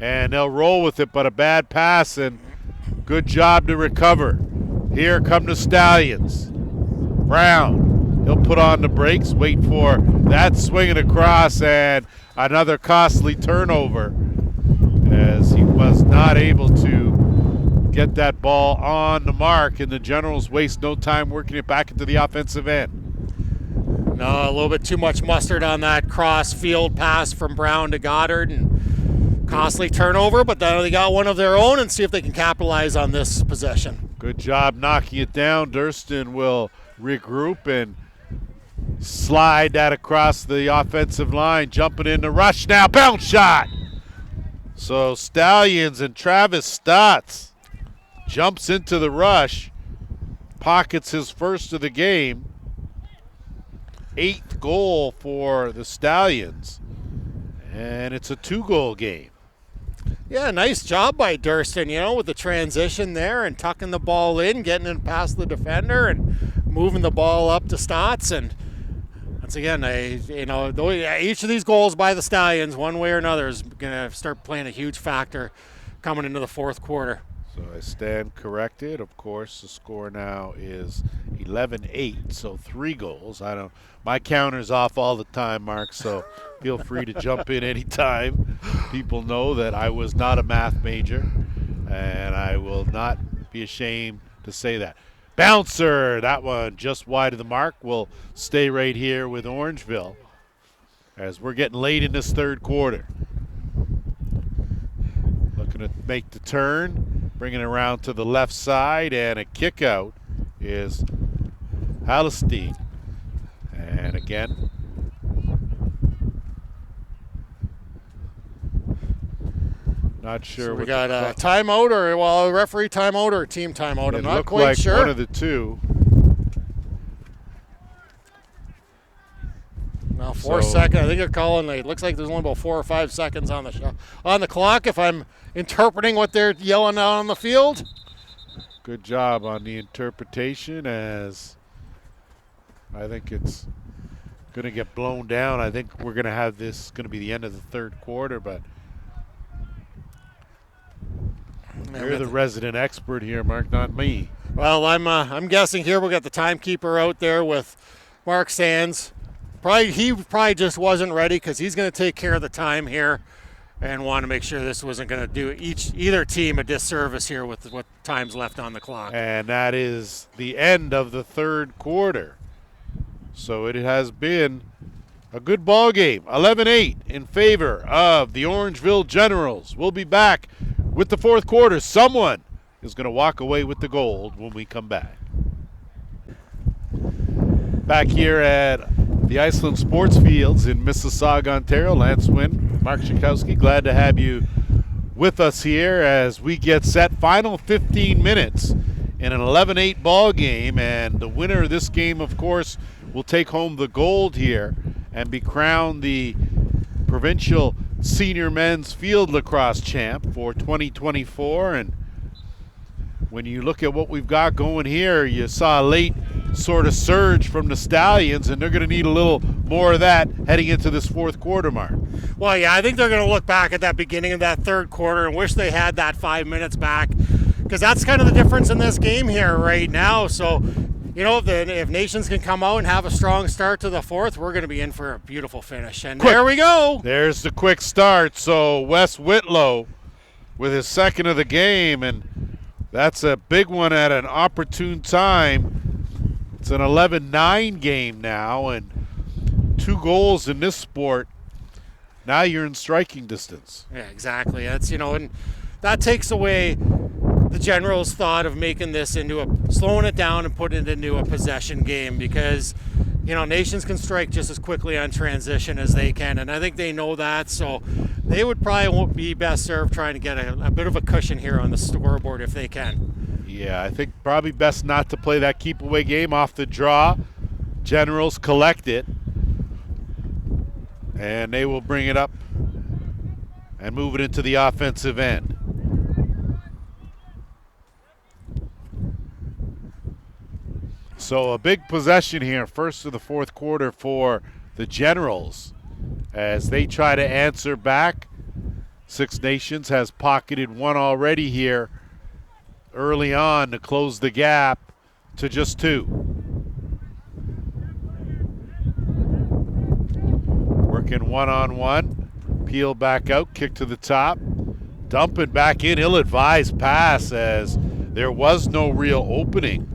and they'll roll with it, but a bad pass, and good job to recover. Here come the Stallions. Brown, he'll put on the brakes, wait for that swinging across, and another costly turnover as he was not able to get that ball on the mark, and the Generals waste no time working it back into the offensive end. No, a little bit too much mustard on that cross field pass from Brown to Goddard, and costly turnover, but then they got one of their own and see if they can capitalize on this possession. Good job knocking it down. Durston will regroup and slide that across the offensive line, jumping in the rush now, bounce shot. So Stallions and Travis Stotts jumps into the rush, pockets his first of the game. 8th goal for the Stallions, and it's a 2-goal game. Yeah, nice job by Durston, you know, with the transition there and tucking the ball in, getting it past the defender and moving the ball up to Stotts. And once again, each of these goals by the Stallions, one way or another, is going to start playing a huge factor coming into the 4th quarter. So I stand corrected. Of course, the score now is 11-8, so 3 goals. My counter's off all the time, Mark, so feel free to jump in anytime. People know that I was not a math major, and I will not be ashamed to say that. Bouncer, that one just wide of the mark, will stay right here with Orangeville as we're getting late in this 3rd quarter. Looking to make the turn, bringing it around to the left side, and a kick out is Hallerstein. And again, not sure. So we got a timeout a referee timeout or a team timeout. I'm not quite like sure. One of the two. Now 4 seconds. I think they're calling. It looks like there's only about 4 or 5 seconds on the clock. If I'm interpreting what they're yelling out on the field. Good job on the interpretation, as I think it's going to get blown down. I think we're going to have this going to be the end of the 3rd quarter, but you're the resident expert here, Mark, not me. Well, I'm guessing here we got the timekeeper out there with Mark Sands. He probably just wasn't ready because he's going to take care of the time here and want to make sure this wasn't going to do either team a disservice here with what time's left on the clock. And that is the end of the 3rd quarter. So it has been a good ball game, 11-8 in favor of the Orangeville Generals. We'll be back with the 4th quarter. Someone is going to walk away with the gold when we come back. Back here at the Iceland Sports Fields in Mississauga, Ontario. Lance Wynn, Mark Schakowsky, glad to have you with us here as we get set. Final 15 minutes in an 11-8 ball game, and the winner of this game, of course, will take home the gold here and be crowned the provincial senior men's field lacrosse champ for 2024. And when you look at what we've got going here, you saw a late sort of surge from the Stallions, and they're going to need a little more of that heading into this fourth quarter, Mark. Well, yeah, I think they're going to look back at that beginning of that third quarter and wish they had that 5 minutes back, because that's kind of the difference in this game here right now. So, you know, if Nations can come out and have a strong start to the fourth, we're going to be in for a beautiful finish. And there we go. There's the quick start. So Wes Whitlow with his second of the game, and that's a big one at an opportune time. It's an 11-9 game now, and 2 goals in this sport. Now you're in striking distance. Yeah, exactly. That's, you know, and that takes away the Generals' thought of making this slowing it down and putting it into a possession game, because, you know, Nations can strike just as quickly on transition as they can, and I think they know that, so they would probably be best served trying to get a bit of a cushion here on the scoreboard if they can. Yeah, I think probably best not to play that keep away game off the draw. Generals collect it, and they will bring it up and move it into the offensive end. So a big possession here, first of the fourth quarter for the Generals as they try to answer back. Six Nations has pocketed one already here early on to close the gap to just 2. Working one-on-one, peel back out, kick to the top, dumping back in, ill-advised pass as there was no real opening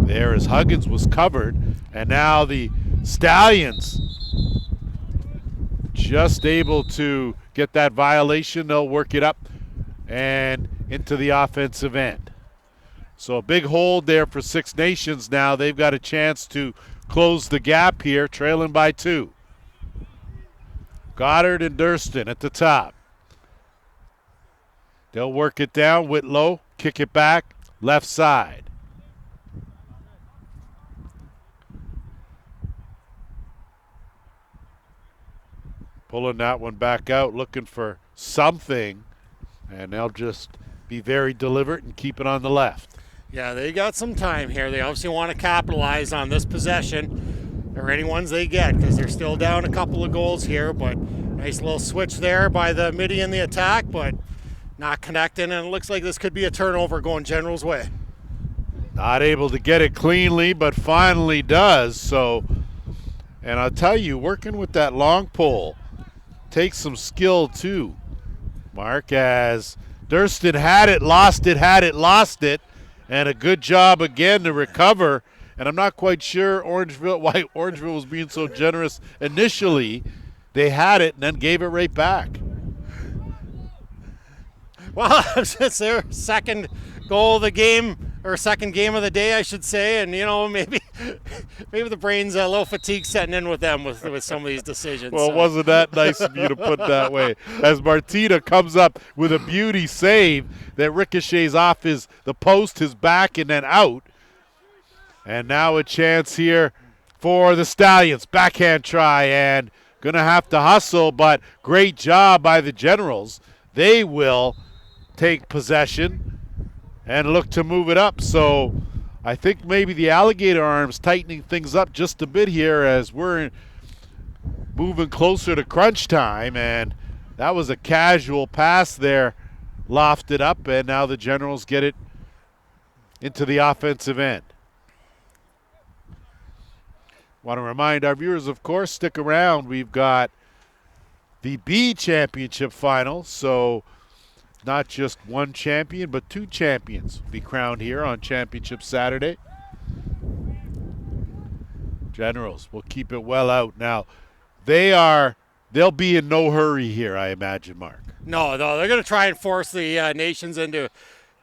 there as Huggins was covered, and now the Stallions just able to get that violation. They'll work it up and into the offensive end. So a big hold there for Six Nations now. They've got a chance to close the gap here, trailing by 2. Goddard and Durston at the top. They'll work it down. Whitlow, kick it back, left side. Pulling that one back out, looking for something, and they'll just be very deliberate and keep it on the left. Yeah, they got some time here. They obviously want to capitalize on this possession, or any ones they get, because they're still down a couple of goals here, but nice little switch there by the midi in the attack, but not connecting, and it looks like this could be a turnover going General's way. Not able to get it cleanly, but finally does. So, and I'll tell you, working with that long pole takes some skill too, Mark, as Durston had it, lost it, and a good job again to recover. And I'm not quite sure why Orangeville was being so generous initially. They had it and then gave it right back. Well, it's their second goal of the game, or second game of the day, I should say, and, you know, maybe the brain's a little fatigue setting in with them with some of these decisions. Well, wasn't that nice of you to put that way? As Martina comes up with a beauty save that ricochets off the post, his back, and then out. And now a chance here for the Stallions. Backhand try, and going to have to hustle, but great job by the Generals. They will take possession and look to move it up. So I think maybe the Alligator Arms tightening things up just a bit here as we're moving closer to crunch time. And that was a casual pass there, lofted up, and now the Generals get it into the offensive end. Want to remind our viewers, of course, stick around. We've got the B Championship final, so not just one champion, but 2 champions will be crowned here on Championship Saturday. Generals will keep it well out. Now, they'll be in no hurry here, I imagine, Mark. No, they're going to try and force the Nations into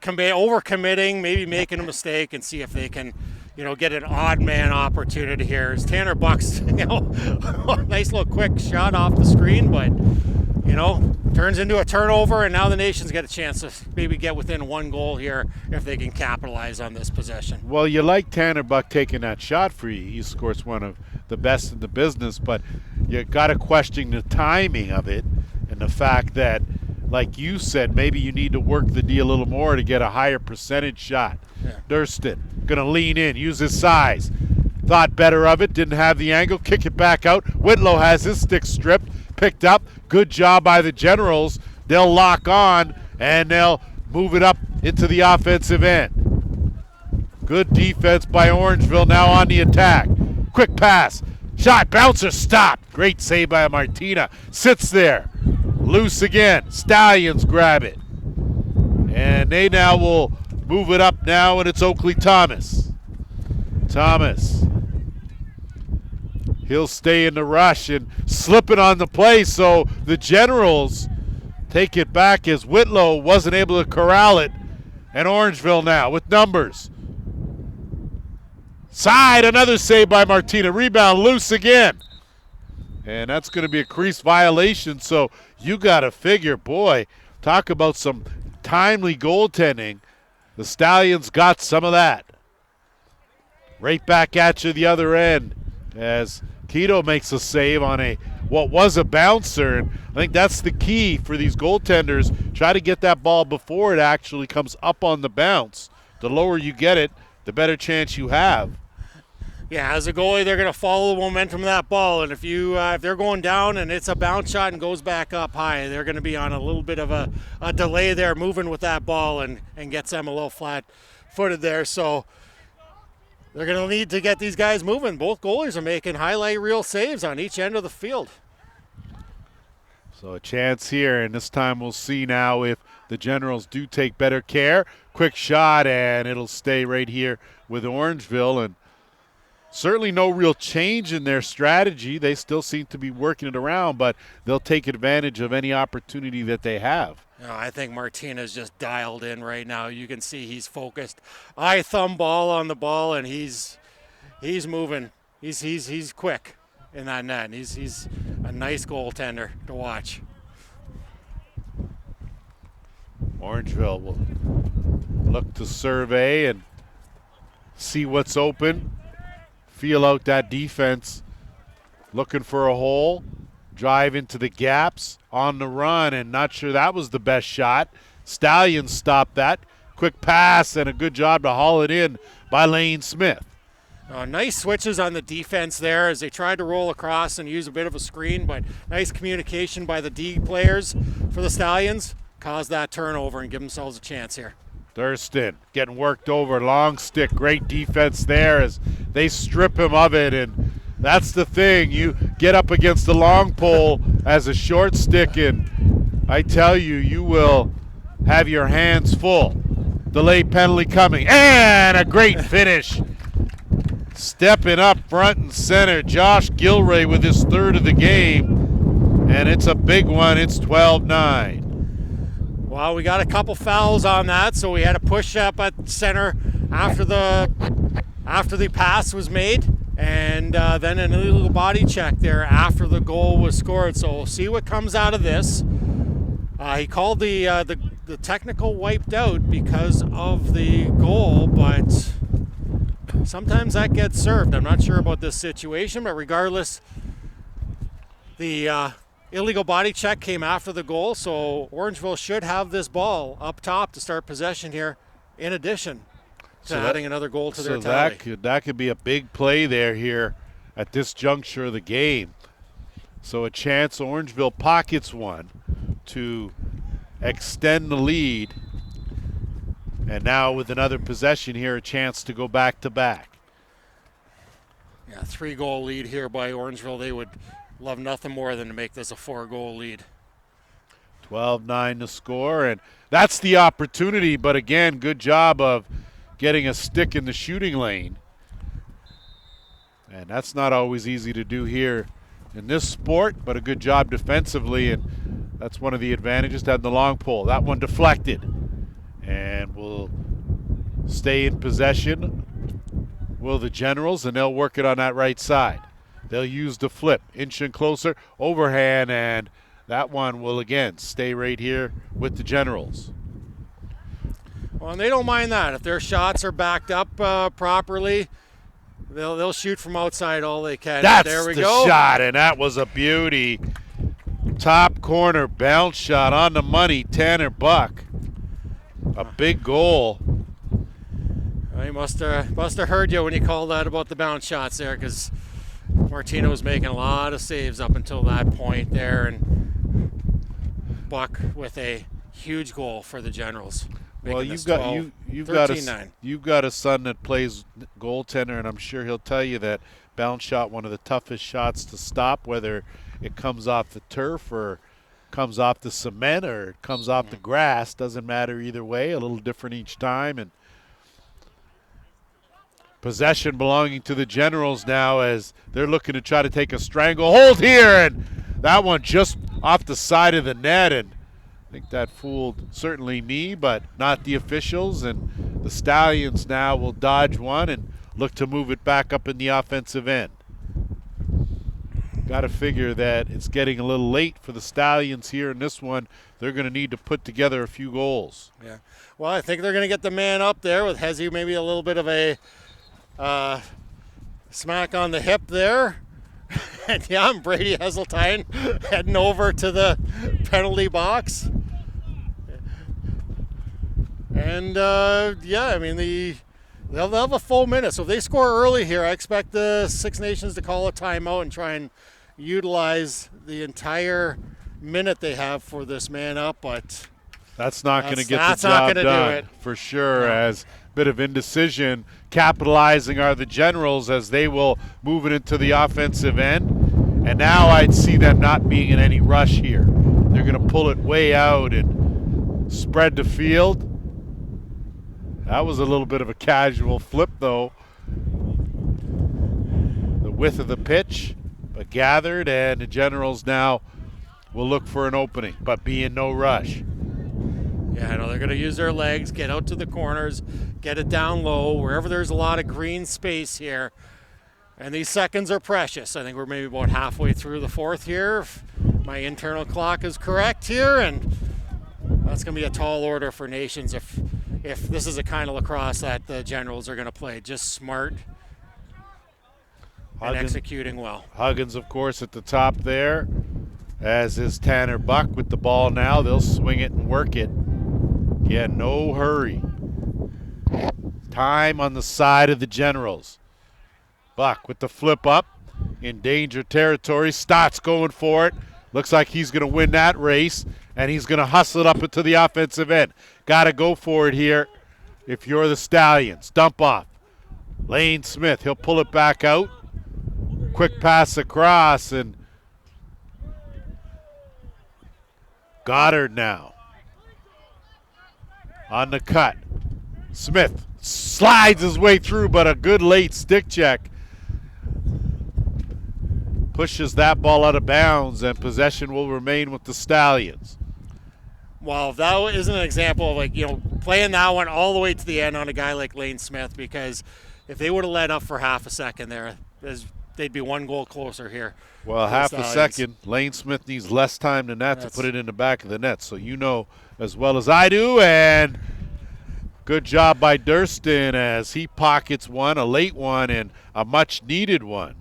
overcommitting, maybe making a mistake, and see if they can, you know, get an odd man opportunity here. As Tanner Buck's, you know, nice little quick shot off the screen, but, you know, turns into a turnover, and now the Nations get a chance to maybe get within 1 goal here if they can capitalize on this possession. Well, you like Tanner Buck taking that shot for you. He's, of course, one of the best in the business, but you got to question the timing of it and the fact that, like you said, maybe you need to work the D a little more to get a higher percentage shot. Yeah. Durston going to lean in, use his size, thought better of it, didn't have the angle, kick it back out. Whitlow has his stick stripped, picked up. Good job by the Generals. They'll lock on, and they'll move it up into the offensive end. Good defense by Orangeville, now on the attack. Quick pass, shot, bouncer, stopped. Great save by Martina. Sits there, loose again. Stallions grab it. And they now will move it up now, and it's Oakley Thomas. Thomas. He'll stay in the rush and slipping on the play, so the Generals take it back as Whitlow wasn't able to corral it. And Orangeville now with numbers. Side, another save by Martina. Rebound, loose again. And that's going to be a crease violation, so you got to figure, boy, talk about some timely goaltending. The Stallions got some of that. Right back at you the other end as Keto makes a save on what was a bouncer. And I think that's the key for these goaltenders. Try to get that ball before it actually comes up on the bounce. The lower you get it, the better chance you have. Yeah, as a goalie, they're going to follow the momentum of that ball, and if they're going down and it's a bounce shot and goes back up high, they're going to be on a little bit of a delay there moving with that ball and gets them a little flat-footed there. So they're going to need to get these guys moving. Both goalies are making highlight reel saves on each end of the field. So a chance here, and this time we'll see now if the Generals do take better care. Quick shot, and it'll stay right here with Orangeville, and certainly no real change in their strategy. They still seem to be working it around, but they'll take advantage of any opportunity that they have. No, I think Martinez just dialed in right now. You can see he's focused. Eye thumb ball on the ball, and he's moving. He's quick in that net. He's a nice goaltender to watch. Orangeville will look to survey and see what's open. Feel out that defense, looking for a hole, drive into the gaps, on the run, and not sure that was the best shot. Stallions stopped that. Quick pass and a good job to haul it in by Lane Smith. Nice switches on the defense there as they tried to roll across and use a bit of a screen, but nice communication by the D players for the Stallions. Caused that turnover and give themselves a chance here. Thurston getting worked over, long stick, great defense there as they strip him of it, and that's the thing. You get up against the long pole as a short stick, and I tell you, you will have your hands full. Delayed penalty coming, and a great finish. Stepping up front and center, Josh Gilray with his third of the game, and it's a big one. It's 12-9. Well, we got a couple fouls on that, so we had a push up at center after the pass was made, and then an illegal body check there after the goal was scored. So we'll see what comes out of this. He called the technical wiped out because of the goal, but sometimes that gets served. I'm not sure about this situation, but regardless, the illegal body check came after the goal, so Orangeville should have this ball up top to start possession here, in addition to adding another goal to their tally. That could be a big play there here at this juncture of the game. So a chance Orangeville pockets one to extend the lead. And now with another possession here, a chance to go back to back. Yeah, 3-goal lead here by Orangeville. They would love nothing more than to make this a 4-goal lead. 12-9 to score, and that's the opportunity. But again, good job of getting a stick in the shooting lane. And that's not always easy to do here in this sport, but a good job defensively, and that's one of the advantages to have the long pole. That one deflected, and will stay in possession. Will the Generals, and they'll work it on that right side. They'll use the flip, inching closer, overhand, and that one will again stay right here with the Generals. Well, and they don't mind that. If their shots are backed up properly, they'll shoot from outside all they can. That's there we the go. shot, and that was a beauty. Top corner bounce shot on the money, Tanner Buck. A big goal. He must have heard you when you called out about the bounce shots there, because Martino was making a lot of saves up until that point there, and Buck with a huge goal for the Generals. Well, you've got a son that plays goaltender, and I'm sure he'll tell you that bounce shot, one of the toughest shots to stop, whether it comes off the turf or comes off the cement or it comes off the grass. Doesn't matter either way. A little different each time. And possession belonging to the Generals now as they're looking to try to take a stranglehold here, and that one just off the side of the net, and I think that fooled certainly me, but not the officials, and the Stallions now will dodge one and look to move it back up in the offensive end. Got to figure that it's getting a little late for the Stallions here in this one. They're going to need to put together a few goals. Yeah. Well, I think they're going to get the man up there with Hezzy, maybe a little bit of a smack on the hip there. And yeah, I'm Brady Heseltine heading over to the penalty box. And yeah, I mean, they'll have a full minute. So if they score early here, I expect the Six Nations to call a timeout and try and utilize the entire minute they have for this man up. But that's not going to get the job done for sure. No. As a bit of indecision, capitalizing are the Generals as they will move it into the offensive end. And now I'd see them not being in any rush here. They're going to pull it way out and spread the field. That was a little bit of a casual flip, though. The width of the pitch, but gathered, and the Generals now will look for an opening, but be in no rush. Yeah, I know they're going to use their legs, get out to the corners, get it down low, wherever there's a lot of green space here. And these seconds are precious. I think we're maybe about halfway through the fourth here, if my internal clock is correct here, and that's going to be a tall order for Nations if this is the kind of lacrosse that the Generals are going to play. Just smart and executing well. Huggins, of course, at the top there, as is Tanner Buck with the ball now. They'll swing it and work it. Yeah, no hurry. Time on the side of the Generals. Buck with the flip up in danger territory. Stott's going for it. Looks like he's going to win that race, and he's going to hustle it up into the offensive end. Got to go for it here if you're the Stallions. Dump off. Lane Smith, he'll pull it back out. Quick pass across, and Goddard now on the cut. Smith slides his way through, but a good late stick check pushes that ball out of bounds, and possession will remain with the Stallions. Well, that isn't an example of, like, you know, playing that one all the way to the end on a guy like Lane Smith, because if they would have let up for half a second there, they'd be one goal closer here. Well, half a second. Lane Smith needs less time than that to put it in the back of the net, so you know as well as I do. And good job by Durston as he pockets one, a late one, and a much-needed one.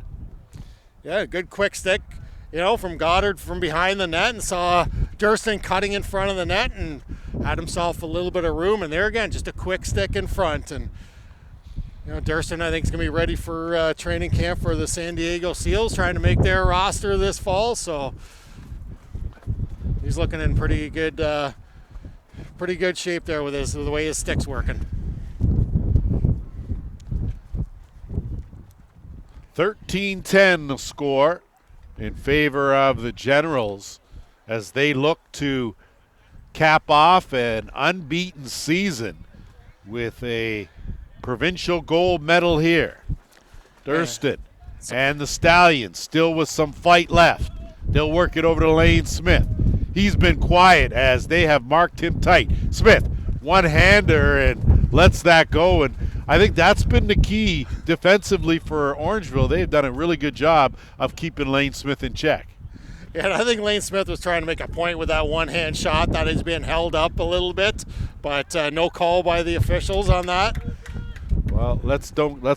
Yeah, good quick stick, you know, from Goddard from behind the net, and saw Durston cutting in front of the net and had himself a little bit of room. And there again, just a quick stick in front. And, you know, Durston, I think, is going to be ready for training camp for the San Diego Seals, trying to make their roster this fall. So he's looking in pretty good shape there with the way his stick's working. 13-10 the score in favor of the Generals as they look to cap off an unbeaten season with a provincial gold medal here. Durston and the Stallions still with some fight left. They'll work it over to Lane Smith. He's been quiet as they have marked him tight. Smith, one-hander, and lets that go. And I think that's been the key defensively for Orangeville. They've done a really good job of keeping Lane Smith in check. Yeah, and I think Lane Smith was trying to make a point with that one-hand shot that is being held up a little bit, but no call by the officials on that. Well, let's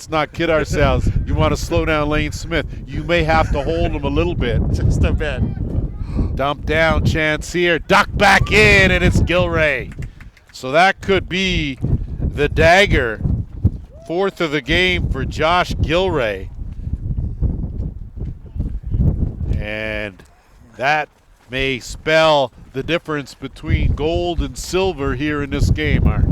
not kid ourselves. You want to slow down Lane Smith, you may have to hold him a little bit. Just a bit. Dump down chance here, duck back in, and it's Gilray. So that could be the dagger fourth of the game for Josh Gilray. And that may spell the difference between gold and silver here in this game, Mark.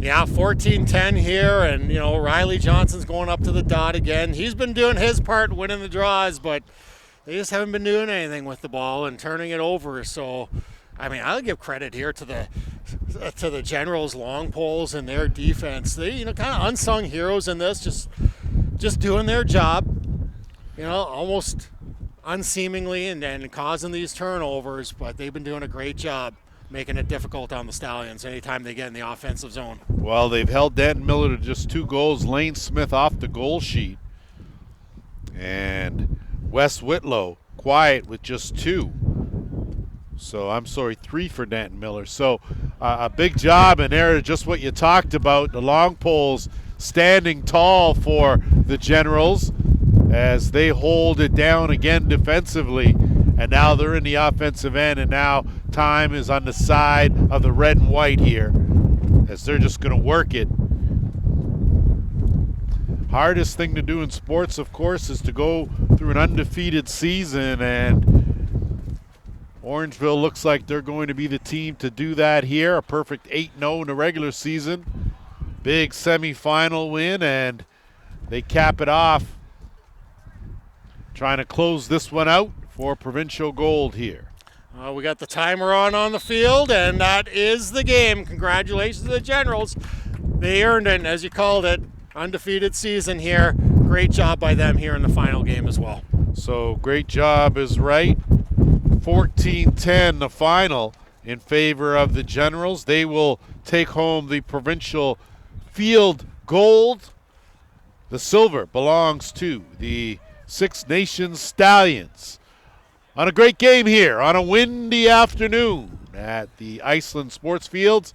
Yeah, 14-10 here, and Riley Johnson's going up to the dot again. He's been doing his part, winning the draws, but they just haven't been doing anything with the ball and turning it over. So, I'll give credit here to the Generals' long poles and their defense. They, kind of unsung heroes in this, just doing their job, almost unseemingly and causing these turnovers, but they've been doing a great job making it difficult on the Stallions anytime they get in the offensive zone. Well, they've held Danton Miller to just 2 goals. Lane Smith off the goal sheet. And Wes Whitlow quiet with just 2. So, 3 for Danton Miller. So, a big job in there, just what you talked about. The long poles standing tall for the Generals as they hold it down again defensively. And now they're in the offensive end, and now time is on the side of the red and white here as they're just going to work it. Hardest thing to do in sports, of course, is to go through an undefeated season, and Orangeville looks like they're going to be the team to do that here. A perfect 8-0 in the regular season. Big semifinal win, and they cap it off, trying to close this one out for provincial gold here. We got the timer on the field, and that is the game. Congratulations to the Generals. They earned it, as you called it, undefeated season here. Great job by them here in the final game as well. So great job is right. 14-10 the final in favor of the Generals. They will take home the provincial field gold. The silver belongs to the Six Nations Stallions. On a great game here on a windy afternoon at the Iceland Sports Fields.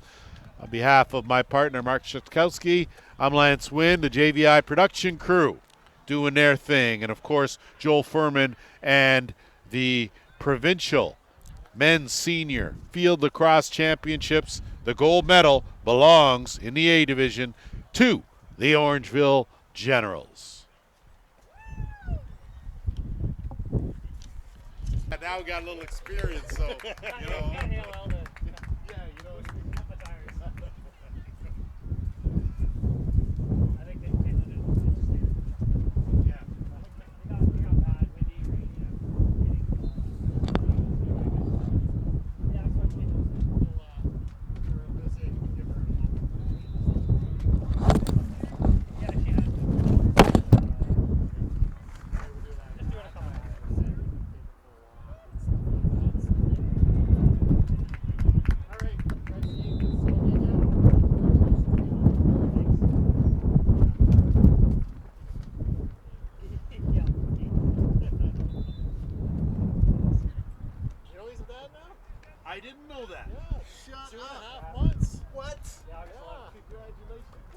On behalf of my partner, Mark Szytkowski, I'm Lance Wynn, the JVI production crew doing their thing. And, of course, Joel Furman and the provincial men's senior field lacrosse championships. The gold medal belongs in the A division to the Orangeville Generals. Now we got a little experience, so, I didn't know that. Yeah, Shut up. 2.5 months. What? Yeah. Congratulations.